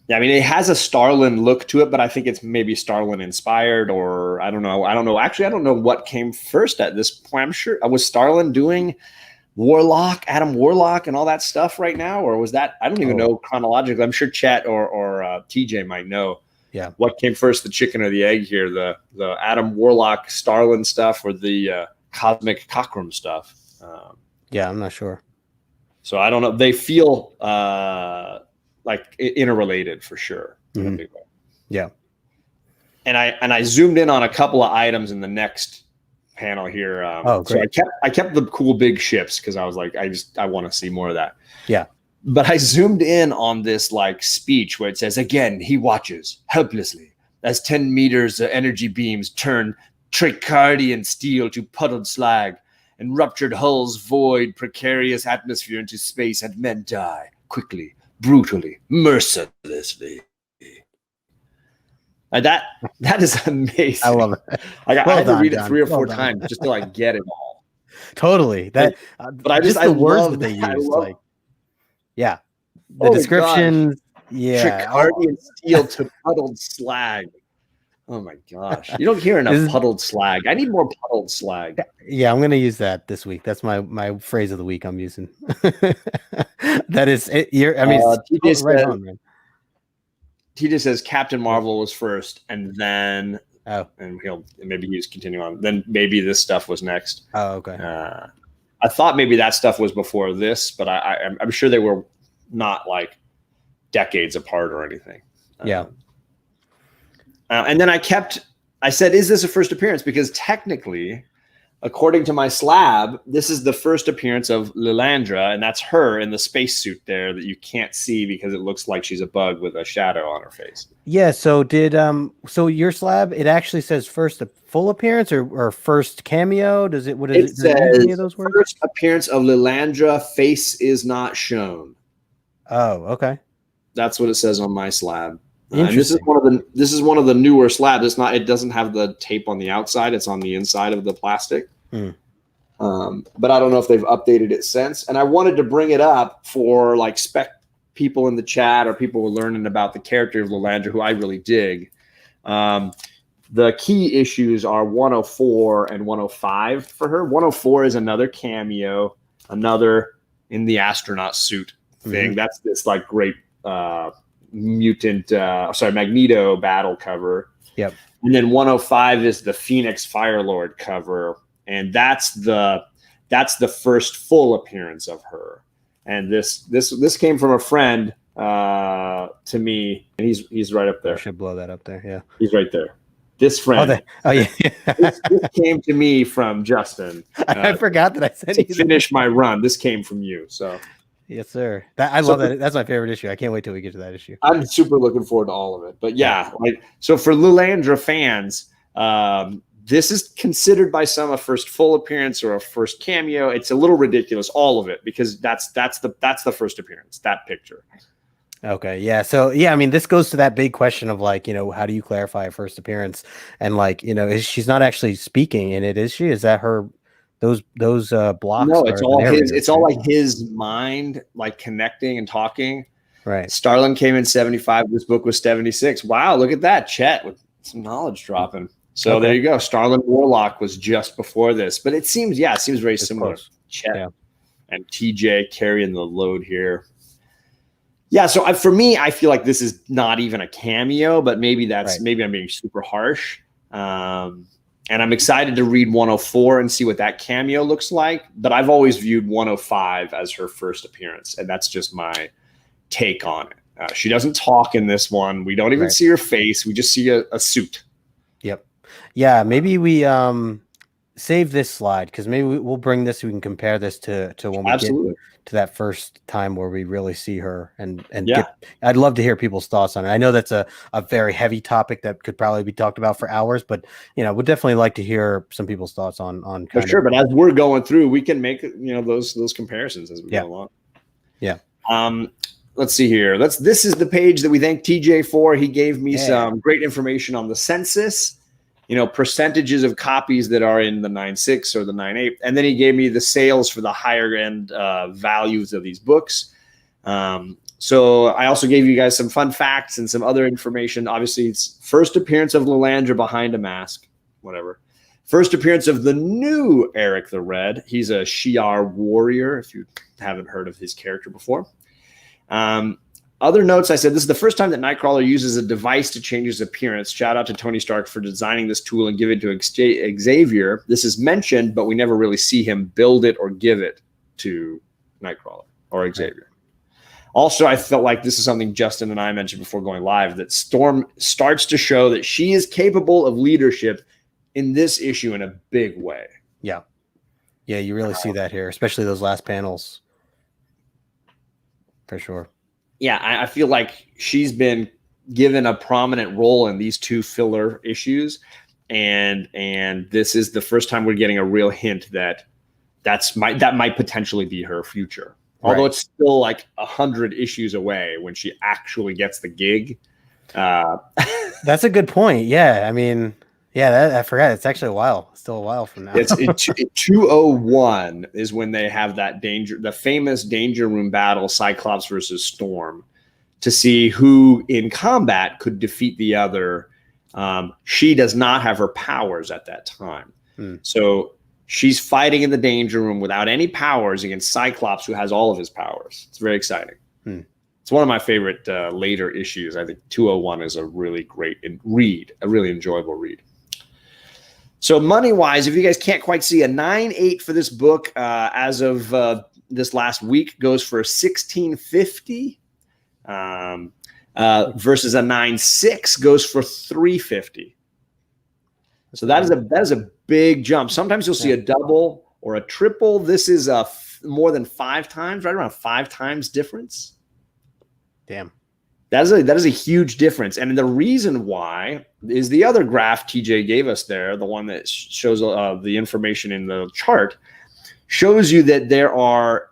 Yeah, I mean, it has a Starlin look to it, but I think it's maybe Starlin inspired, or I don't know. Actually, I don't know what came first at this point. I'm sure was Starlin doing Adam Warlock and all that stuff right now, or was that? I don't even know chronologically. I'm sure Chet or TJ might know. Yeah. What came first, the chicken or the egg here? The Adam Warlock Starlin stuff, or the Cosmic Cockrum stuff? Yeah, I'm not sure. So I don't know. They feel like interrelated for sure. Mm-hmm. Yeah. And I zoomed in on a couple of items in the next panel here. Great. So I kept the cool big ships because I was like, I want to see more of that. Yeah. But I zoomed in on this like speech where it says, again, he watches helplessly as 10 meters of energy beams turn Tricardian steel to puddled slag, and ruptured hulls void precarious atmosphere into space, and men die quickly, brutally, mercilessly. That is amazing. I love it. I had to read it 3 or 4 times just to like get it all. Totally. But I words that they use, the descriptions. Yeah. Tricardian steel to puddled slag. Oh my gosh. You don't hear enough puddled slag. I need more puddled slag. Yeah, I'm going to use that this week. That's my phrase of the week I'm using. That is it. TJ says Captain Marvel was first, and then and maybe he's continuing on. Then maybe this stuff was next. Oh, okay. I thought maybe that stuff was before this, but I'm sure they were not like decades apart or anything. Yeah. And then I said, is this a first appearance? Because technically, according to my slab, this is the first appearance of Lilandra, and that's her in the spacesuit there that you can't see because it looks like she's a bug with a shadow on her face. Yeah. So so your slab, it actually says first full appearance or first cameo? Does it says any of those words? First appearance of Lilandra, face is not shown. Oh, okay. That's what it says on my slab. And this is one of the newer slabs. It doesn't have the tape on the outside. It's on the inside of the plastic. But I don't know if they've updated it since. And I wanted to bring it up for like spec people in the chat or people who are learning about the character of Lilandra, who I really dig. The key issues are 104 and 105 for her. 104 is another cameo, another in the astronaut suit thing. Mm-hmm. That's this like great Magneto battle cover. Yep. And then 105 is the Phoenix Firelord cover, and that's the first full appearance of her. And this came from a friend to me, and he's right up there. I should blow that up there. Yeah, he's right there. This friend. This came to me from Justin. I forgot that I said to finish my run. This came from you. So. Yes, sir. I love that. That's my favorite issue. I can't wait till we get to that issue. I'm super looking forward to all of it. But so for Lilandra fans, this is considered by some a first full appearance or a first cameo. It's a little ridiculous, all of it, because that's the first appearance, that picture. Okay. Yeah. So, yeah, I mean, this goes to that big question of like, how do you clarify a first appearance? And like, she's not actually speaking in it, is she? Is that her? Those blocks? No, it's all his. It's all like his mind, like connecting and talking. Right. Starlin came in 75. This book was 76. Wow, look at that, Chet, with some knowledge dropping. So there you go. Starlin Warlock was just before this, but it seems very similar. Chet and TJ carrying the load here. Yeah, so for me, I feel like this is not even a cameo, but maybe maybe I'm being super harsh. And I'm excited to read 104 and see what that cameo looks like. But I've always viewed 105 as her first appearance, and that's just my take on it. She doesn't talk in this one. We don't even see her face. We just see a suit. Yep. Yeah, maybe we save this slide because maybe we'll bring this. We can compare this to when we get to that first time where we really see her and I'd love to hear people's thoughts on it. I know that's a very heavy topic that could probably be talked about for hours, but we'd definitely like to hear some people's thoughts on for sure. But as we're going through, we can make those comparisons as we go along. Yeah. Let's see here. This is the page that we thank TJ for. He gave me some great information on the census, percentages of copies that are in the 9.6 or the 9.8. And then he gave me the sales for the higher end values of these books. So I also gave you guys some fun facts and some other information. Obviously, it's first appearance of Lilandra behind a mask, whatever. First appearance of the new Eric the Red. He's a Shi'ar warrior, if you haven't heard of his character before. Other notes, I said, this is the first time that Nightcrawler uses a device to change his appearance. Shout out to Tony Stark for designing this tool and giving it to Xavier. This is mentioned, but we never really see him build it or give it to Nightcrawler or Xavier. Also, I felt like this is something Justin and I mentioned before going live, that Storm starts to show that she is capable of leadership in this issue in a big way. Yeah. Yeah, you really see that here, especially those last panels. For sure. Yeah, I feel like she's been given a prominent role in these two filler issues, and this is the first time we're getting a real hint that that might potentially be her future. Although it's still like 100 issues away when she actually gets the gig. That's a good point. Yeah, I mean, I forgot. It's actually a while. Still a while from now. It's 201 is when they have that the famous Danger Room battle, Cyclops versus Storm, to see who in combat could defeat the other. She does not have her powers at that time. So she's fighting in the Danger Room without any powers against Cyclops, who has all of his powers. It's very exciting. It's one of my favorite later issues. I think 201 is a really great read, a really enjoyable read. So money-wise, if you guys can't quite see, a 9.8 for this book as of this last week goes for $1,650, versus a 9.6 goes for $350. So that is a big jump. Sometimes you'll see a double or a triple. This is more than 5 times, right around 5 times difference. Damn. That is a huge difference. And the reason why is the other graph TJ gave us there, the one that shows the information in the chart, shows you that there are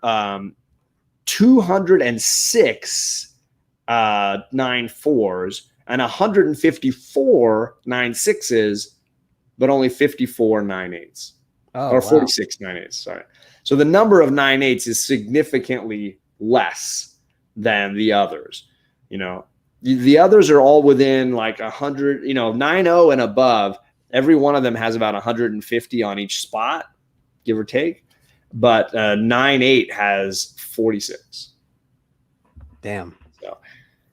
206 9.4s and 154 9.6s, but only 54 9.8s. Or 46 9.8s, sorry. So the number of 9.8s is significantly less than the others. The others are all within like 100, 9.0 and above. Every one of them has about 150 on each spot, give or take. But 9.8 has 46. Damn.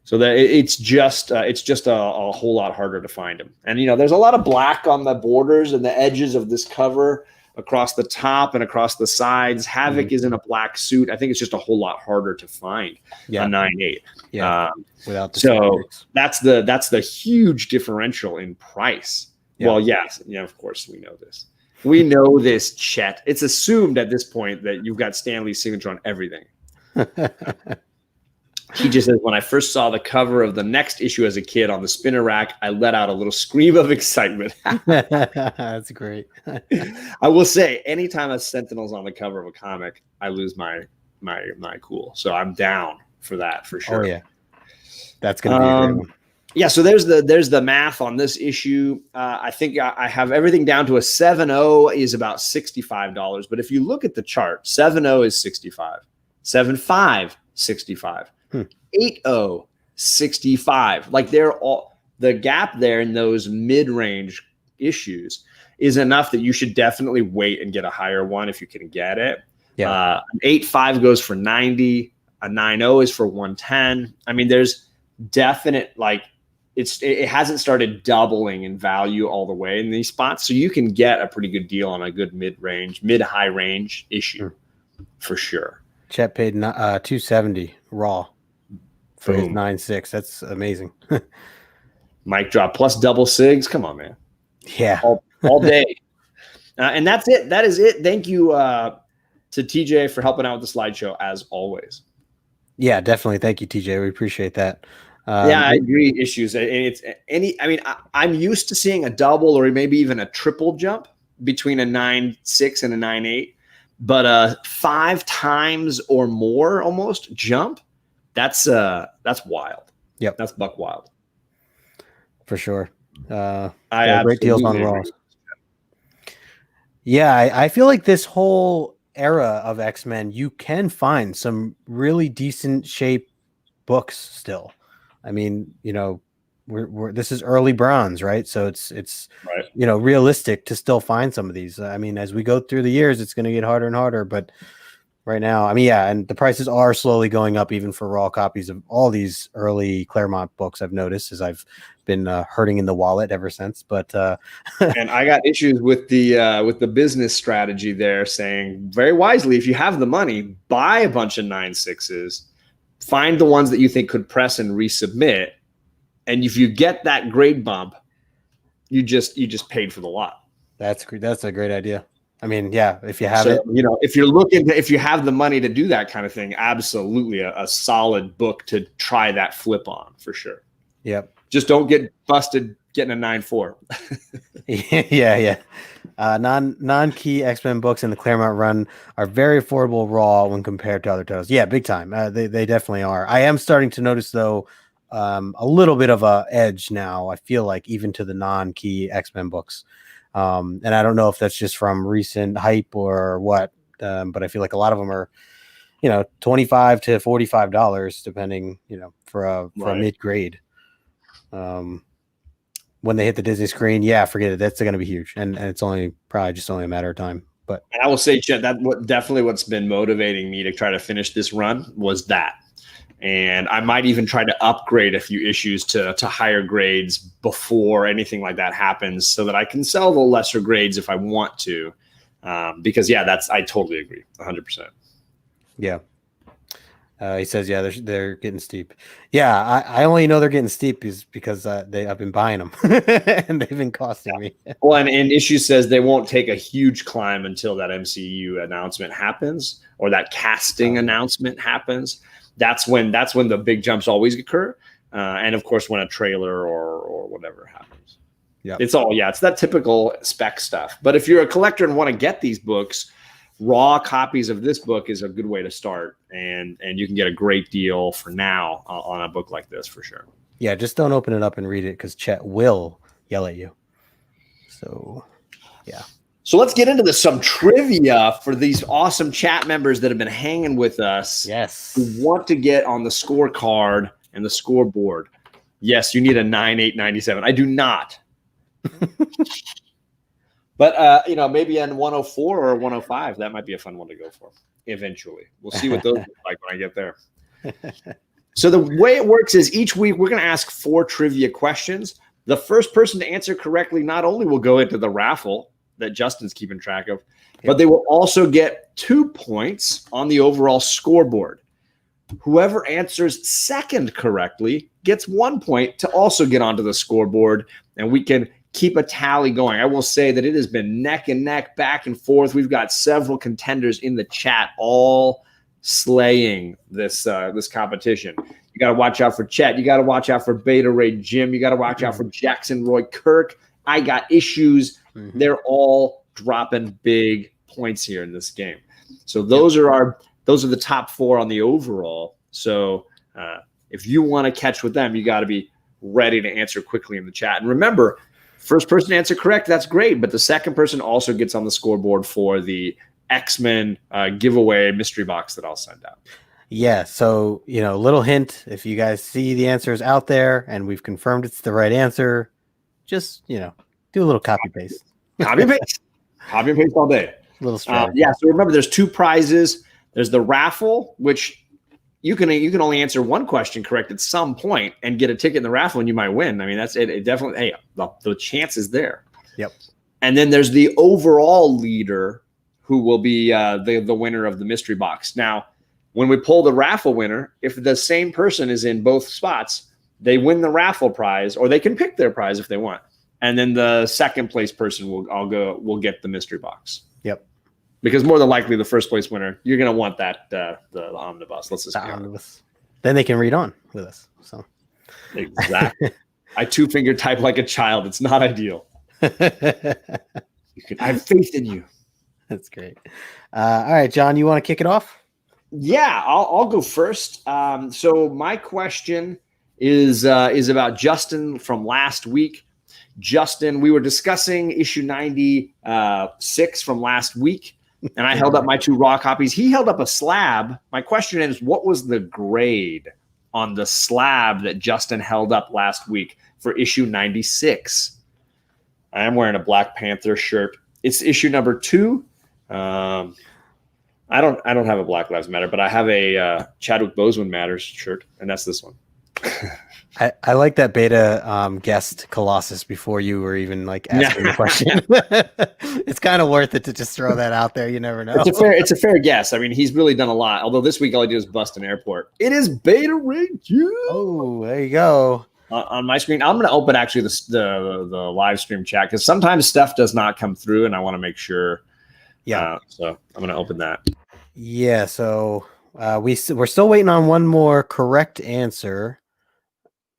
So that it's just a whole lot harder to find them. And there's a lot of black on the borders and the edges of this cover across the top and across the sides. Havoc is in a black suit. I think it's just a whole lot harder to find a 9.8. Yeah. Without the so that's the huge differential in price. Yeah. Well, yes, of course we know this. We know this, Chet. It's assumed at this point that you've got Stan Lee's signature on everything. TJ says, when I first saw the cover of the next issue as a kid on the spinner rack, I let out a little scream of excitement. That's great. I will say, anytime a Sentinel's on the cover of a comic, I lose my cool. So I'm down for that for sure. Oh yeah, that's gonna be a great one. Yeah, so there's the math on this issue. I think I have everything down to a 7.0 is about $65. But if you look at the chart, 7.0 is 65, 7.5 65, 8.0 65. Like they're all, the gap there in those mid-range issues is enough that you should definitely wait and get a higher one if you can get it. Yeah, an 8.5 goes for 90, a 9.0 is for 110. I mean, there's definite like. It hasn't started doubling in value all the way in these spots. So you can get a pretty good deal on a good mid-high range issue for sure. Chet paid $270 raw for his Boom. 9.6. That's amazing. Mic drop plus double sigs. Come on, man. Yeah. All day. And that's it. That is it. Thank you to TJ for helping out with the slideshow as always. Yeah, definitely. Thank you, TJ. We appreciate that. Yeah, I agree. Issues. And it's I'm used to seeing a double or maybe even a triple jump between a 9.6 and a 9.8, but 5 times or more almost jump. That's wild. Yep, that's buck wild for sure. I great deals on Raws. Yeah, I feel like this whole era of X-Men, you can find some really decent shape books still. I mean, we're this is early bronze, right? So it's right. Realistic to still find some of these. I mean, as we go through the years, it's going to get harder and harder. But right now, I mean, yeah, and the prices are slowly going up, even for raw copies of all these early Claremont books. I've noticed as I've been hurting in the wallet ever since. But and I got issues with the business strategy there, saying very wisely, if you have the money, buy a bunch of 9.6s. Find the ones that you think could press and resubmit, and if you get that grade bump, you just paid for the lot. That's a great idea. I mean, yeah, if you have it, if you have the money to do that kind of thing, absolutely a solid book to try that flip on for sure. Yep. Just don't get busted getting a 9.4. Yeah. Non-key X-Men books in the Claremont run are very affordable raw when compared to other titles. Yeah, big time. They definitely are. I am starting to notice though a little bit of a edge now. I feel like even to the non-key X-Men books, and I don't know if that's just from recent hype or what, but I feel like a lot of them are, $25 to $45 depending, for a mid grade. When they hit the Disney screen, yeah, forget it. That's going to be huge, and it's probably just only a matter of time. But and I will say, Chet, what's been motivating me to try to finish this run was that, and I might even try to upgrade a few issues to higher grades before anything like that happens, so that I can sell the lesser grades if I want to. Because I totally agree, 100%. Yeah. He says, yeah, they're getting steep. Yeah, I only know they're getting steep is because I've been buying them and they've been costing me. Well, and Issue says they won't take a huge climb until that MCU announcement happens or that casting announcement happens. That's when the big jumps always occur. And of course, when a trailer or whatever happens. Yeah, it's that typical spec stuff. But if you're a collector and want to get these books, raw copies of this book is a good way to start, and you can get a great deal for now on a book like this for sure. Yeah, just don't open it up and read it because Chet will yell at you. So, yeah. So let's get into some trivia for these awesome chat members that have been hanging with us. Yes. Who want to get on the scorecard and the scoreboard. Yes, you need a 9.897. I do not. But, maybe in 104 or 105, that might be a fun one to go for eventually. We'll see what those look like when I get there. So the way it works is each week we're going to ask 4 trivia questions. The first person to answer correctly not only will go into the raffle that Justin's keeping track of, but they will also get 2 points on the overall scoreboard. Whoever answers second correctly gets 1 point to also get onto the scoreboard, and we can keep a tally going. I will say that it has been neck and neck, back and forth. We've got several contenders in the chat all slaying this competition. You got to watch out for Chet. You got to watch out for Beta Ray Jim. You got to watch out for Jackson Roy Kirk. I got issues. They're all dropping big points here in this game. So those are the top 4 on the overall. So if you want to catch with them, you got to be ready to answer quickly in the chat. And remember, first person to answer correct, that's great. But the second person also gets on the scoreboard for the X-Men giveaway mystery box that I'll send out. Yeah. So, little hint, if you guys see the answers out there and we've confirmed it's the right answer, just, do a little copy paste. Copy and paste. Copy and paste all day. A little strategy. Yeah. So remember, there's 2 prizes. There's the raffle, which you can only answer one question correct at some point and get a ticket in the raffle, and you might win. I mean, that's it. It definitely. Hey, the chance is there. Yep. And then there's the overall leader, who will be the winner of the mystery box. Now, when we pull the raffle winner, if the same person is in both spots, they win the raffle prize, or they can pick their prize if they want. And then the second place person will get the mystery box. Yep. Because more than likely, the first place winner, you're going to want that the omnibus. Let's just be honest. Then they can read on with us. So exactly. I 2-finger type like a child. It's not ideal. I have faith in you. That's great. All right, John, you want to kick it off? Yeah, I'll go first. So my question is about Justin from last week. Justin, we were discussing issue 96 from last week, and I held up my 2 raw copies. He held up a slab. My question is, what was the grade on the slab that Justin held up last week for issue 96? I am wearing a Black Panther shirt. It's issue number 2. I don't have a Black Lives Matter, but I have a Chadwick Boseman Matters shirt, and that's this one. I like that Beta guessed Colossus before you were even asking the question. It's kind of worth it to just throw that out there. You never know. It's a fair guess. I mean, he's really done a lot. Although this week all he did was bust an airport. It is Beta Ray Jim. Oh, there you go. On my screen, I'm going to open actually the live stream chat, because sometimes stuff does not come through, and I want to make sure. Yeah. So I'm going to open that. Yeah. So we're still waiting on one more correct answer.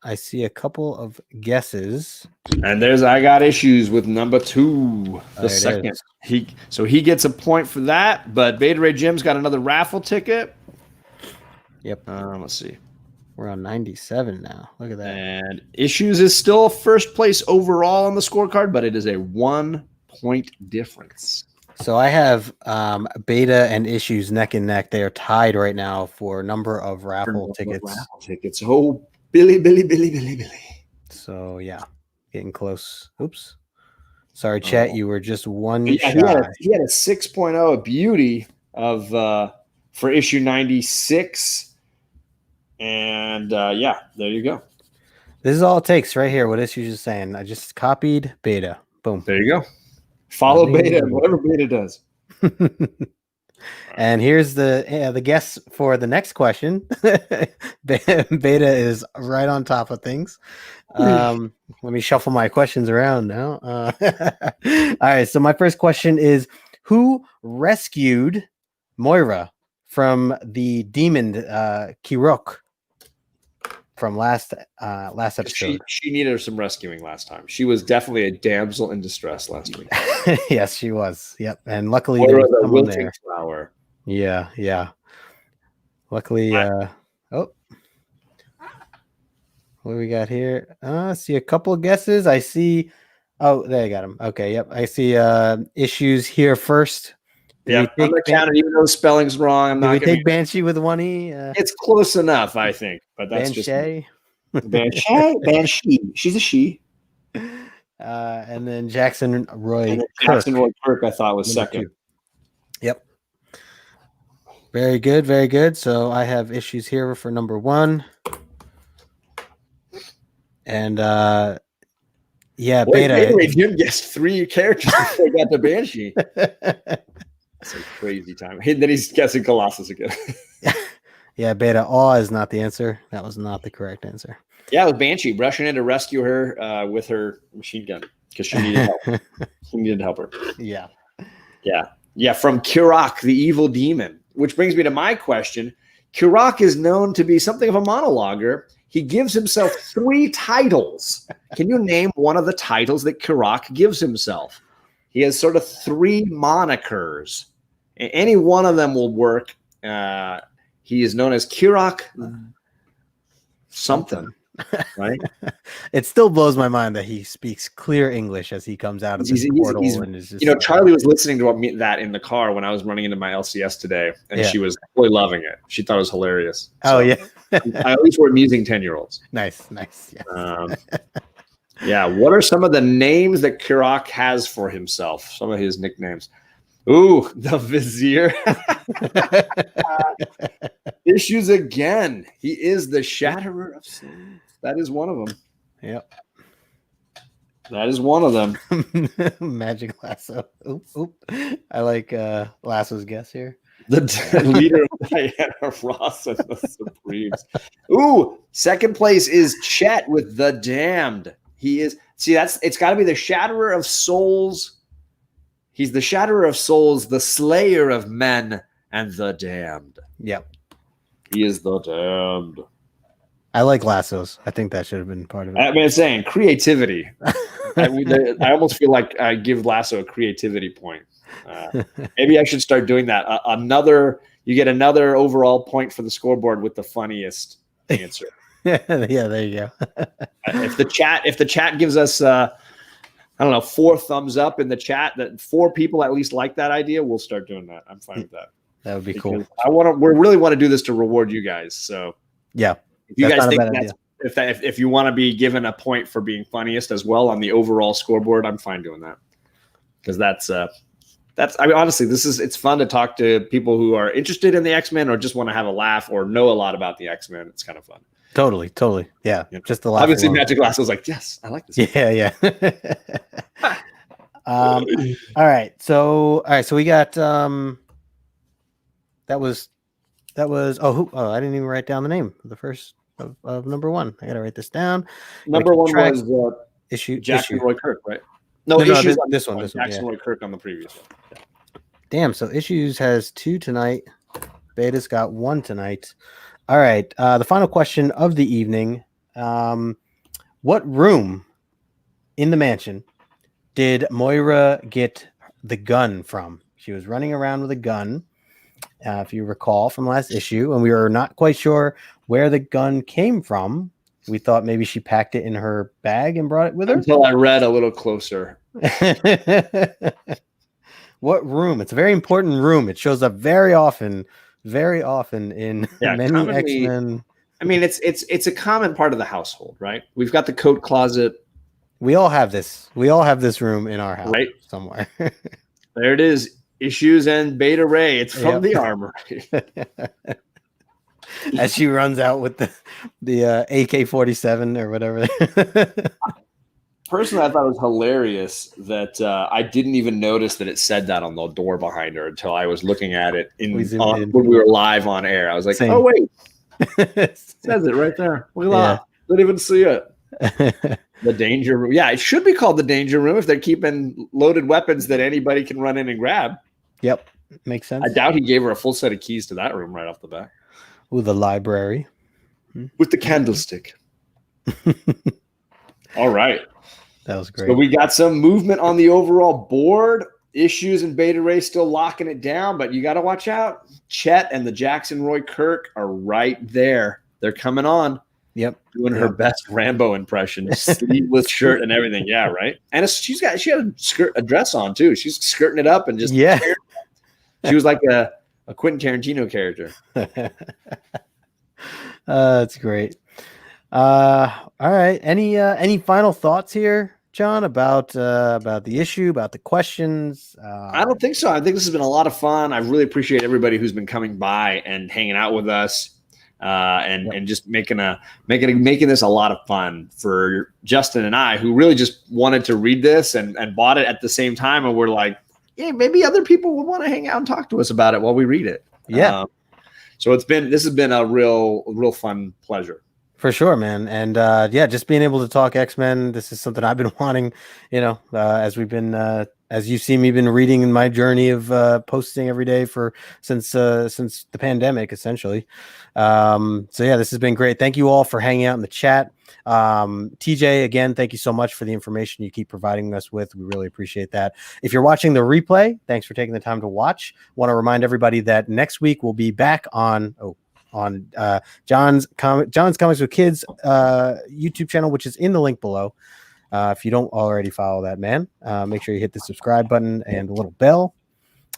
I see a couple of guesses. And I got issues with number 2. The second. He gets a point for that, but Beta Ray Jim's got another raffle ticket. Yep. Let's see. We're on 97 now. Look at that. And Issues is still first place overall on the scorecard, but it is a 1-point difference. So I have Beta and Issues neck and neck. They are tied right now for number of raffle tickets. Oh, Billy. So yeah, getting close. Oops. Sorry, chat. You were just one shy. He had a 6.0, a beauty of for issue 96. And there you go. This is all it takes right here. What Issues is saying. I just copied Beta. Boom. There you go. Follow Beta, whatever Beta does. And here's the guess for the next question. Beta is right on top of things. Let me shuffle my questions around now. All right. So my first question is, who rescued Moira from the demon Kirok from last episode? She needed some rescuing last time. She was definitely a damsel in distress last week. Yes, she was. Yep. And luckily there was someone there. Flower. Yeah. Luckily, what do we got here? I see a couple of guesses. I see. Oh, there you got him. Okay, yep. I see Issues here first. I'm gonna count it even though the spelling's wrong. I'm not gonna take Banshee with one E. It's close enough, I think. But that's Banshee. Banshee. She's a she. And then Jackson Roy Kirk. Jackson Roy Kirk, I thought was second. 2. Yep. Very good, very good. So I have Issues here for number 1. And Beta. Jim guessed 3 characters before he got to Banshee. That's a crazy time. And then he's guessing Colossus again. Yeah, Beta. Awe is not the answer. That was not the correct answer. Yeah, with Banshee rushing in to rescue her with her machine gun because she needed help. She needed to help her. Yeah. From Kirok, the evil demon. which brings me to my question. Kirok is known to be something of a monologuer. He gives himself 3 titles. Can you name one of the titles that Kirok gives himself? He has sort of 3 monikers. Any one of them will work. He is known as Kirok something, right? It still blows my mind that he speaks clear English as he comes out of this portal. And is just Charlie was listening to that in the car when I was running into my LCS today, and she was really loving it. She thought it was hilarious. Oh, yeah. At least we're amusing 10-year-olds. Nice. Yeah. Yeah. What are some of the names that Kirok has for himself? Some of his nicknames. Ooh, the Vizier. Issues again. He is the Shatterer of Souls. That is one of them. Yep. That is one of them. Magic Lasso. Oop. I like Lasso's guess here. The leader of Diana Ross and the Supremes. Ooh, second place is Chet with the Damned. He is. See, it's got to be the Shatterer of Souls. He's the Shatterer of Souls, the Slayer of Men, and the Damned. Yep. He is the Damned. I like Lassos. I think that should have been part of it. I mean, it's saying creativity. I almost feel like I give Lasso a creativity point. Maybe I should start doing that. You get another overall point for the scoreboard with the funniest answer. Yeah, there you go. If the chat gives us, I don't know, 4 thumbs up in the chat, that 4 people at least like that idea, we'll start doing that. I'm fine with that. That would be cool. We really want to do this to reward you guys. So yeah, if you guys think if you want to be given a point for being funniest as well on the overall scoreboard, I'm fine doing that, because that's. I mean, honestly, it's fun to talk to people who are interested in the X-Men or just want to have a laugh or know a lot about the X-Men. It's kind of fun. Totally. Yeah. Just the laugh. Obviously, Magic Lasso was like, yes, I like this. Yeah. All right. So we got that was I didn't even write down the name of the first of number 1. I gotta write this down. Number 1 was Jackson Roy Kirk, right? No, this one. Jackson Roy Kirk on the previous one. Yeah. Damn. So Issues has 2 tonight. Beta's got 1 tonight. All right. The final question of the evening. What room in the mansion did Moira get the gun from? She was running around with a gun, if you recall from last issue, and we were not quite sure where the gun came from. We thought maybe she packed it in her bag and brought it with her. Until I read a little closer. What room? It's a very important room. It shows up very often in many X-Men. I mean, it's a common part of the household, right? We've got the coat closet. We all have this. We all have this room in our house, right? Somewhere. There it is. Issues and Beta Ray. It's from the armory. As she runs out with the AK-47 or whatever. Personally, I thought it was hilarious that I didn't even notice that it said that on the door behind her until I was looking at it when we were live on air. I was like, Same. oh, wait. It says it right there. Look at that. Didn't even see it. The danger room. Yeah, it should be called the danger room if they're keeping loaded weapons that anybody can run in and grab. Yep. Makes sense. I doubt he gave her a full set of keys to that room right off the bat. Ooh, the library. With the candlestick. All right. That was great. So we got some movement on the overall board. Issues and Beta Ray still locking it down, but you got to watch out. Chet and the Jackson Roy Kirk are right there. They're coming on. Yep. Doing her best Rambo impression. Sleeveless shirt and everything. Yeah, right. And she had a dress on too. She's skirting it up and just she was like a Quentin Tarantino character. That's great. All right. Any final thoughts here, John, about the issue, about the questions? I don't think so. I think this has been a lot of fun. I really appreciate everybody who's been coming by and hanging out with us, and just making this a lot of fun for Justin and I, who really just wanted to read this and bought it at the same time, and we're like, yeah, maybe other people would want to hang out and talk to us about it while we read it. Yeah. So this has been a real fun pleasure. For sure, man. And just being able to talk X-Men, this is something I've been wanting, as we've been As you've seen me been reading in my journey of posting every day since the pandemic, essentially. So yeah, this has been great. Thank you all for hanging out in the chat. TJ, again, thank you so much for the information you keep providing us with. We really appreciate that. If you're watching the replay, thanks for taking the time to watch. Want to remind everybody that next week we'll be back on John's Comics with Kids YouTube channel, which is in the link below. If you don't already follow that man, make sure you hit the subscribe button and the little bell.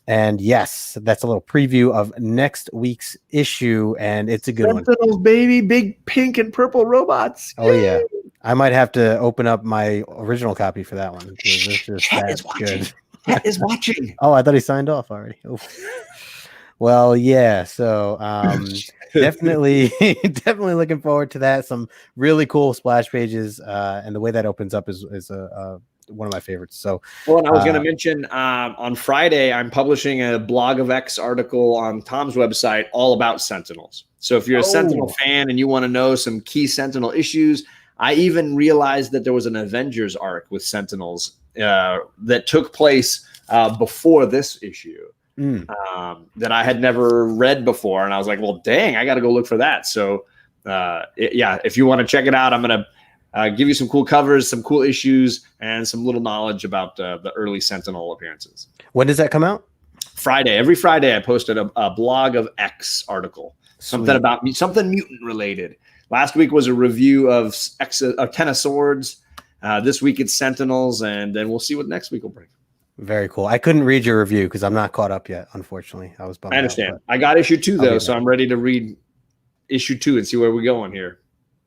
And yes, that's a little preview of next week's issue, and it's a good Sentinels, one. baby, big pink and purple robots. Oh yeah, I might have to open up my original copy for that one. Cat is watching. Cat is watching. Oh, I thought he signed off already. Oh. Well, yeah. So definitely looking forward to that. Some really cool splash pages, and the way that opens up is one of my favorites. So, well, and I was going to mention on Friday, I'm publishing a Blog of X article on Tom's website all about Sentinels. So if you're a Sentinel fan and you want to know some key Sentinel issues, I even realized that there was an Avengers arc with Sentinels that took place before this issue. That I had never read before, and I was like, well, dang, I got to go look for that. So if you want to check it out, I'm going to give you some cool covers, some cool issues, and some little knowledge about the early Sentinel appearances. When does that come out? Friday. Every Friday I posted a Blog of X article. Something about something mutant related. Last week was a review of Ten of Swords. This week it's Sentinels, and then we'll see what next week will bring. Very cool. I couldn't read your review because I'm not caught up yet, unfortunately. I was bummed. I understand. Out, I got issue 2 though, so I'm ready to read issue 2 and see where we're going here.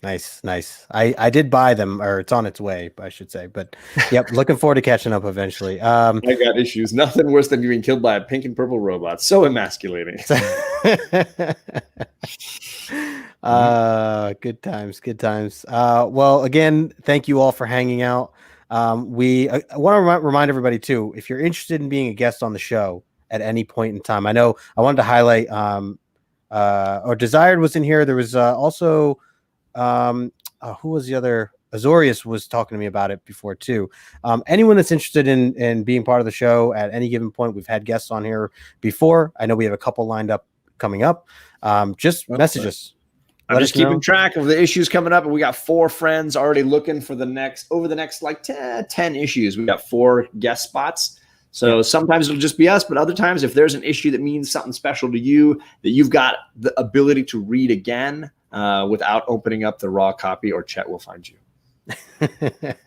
Nice. I did buy them, or it's on its way, I should say. But yep, looking forward to catching up eventually. I got issues. Nothing worse than being killed by a pink and purple robot. So emasculating. Good times. Well, again, thank you all for hanging out. We want to remind everybody too, if you're interested in being a guest on the show at any point in time, I know I wanted to highlight or Desired was in here. There was also who was the other? Azorius was talking to me about it before too. Anyone that's interested in being part of the show at any given point, we've had guests on here before. I know we have a couple lined up coming up. Just message us. I'm just keeping track of the issues coming up, and we got 4 friends already looking for the next like 10 issues. We got 4 guest spots. So sometimes it'll just be us, but other times if there's an issue that means something special to you, that you've got the ability to read again without opening up the raw copy, or Chet will find you.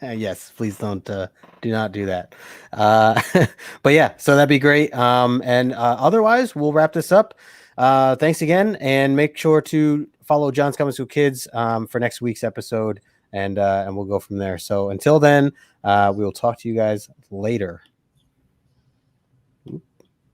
Yes, please don't do not do that. But yeah, so that'd be great. And otherwise we'll wrap this up. Thanks again, and make sure to follow John's Comics with Kids for next week's episode, and we'll go from there. So until then, we will talk to you guys later.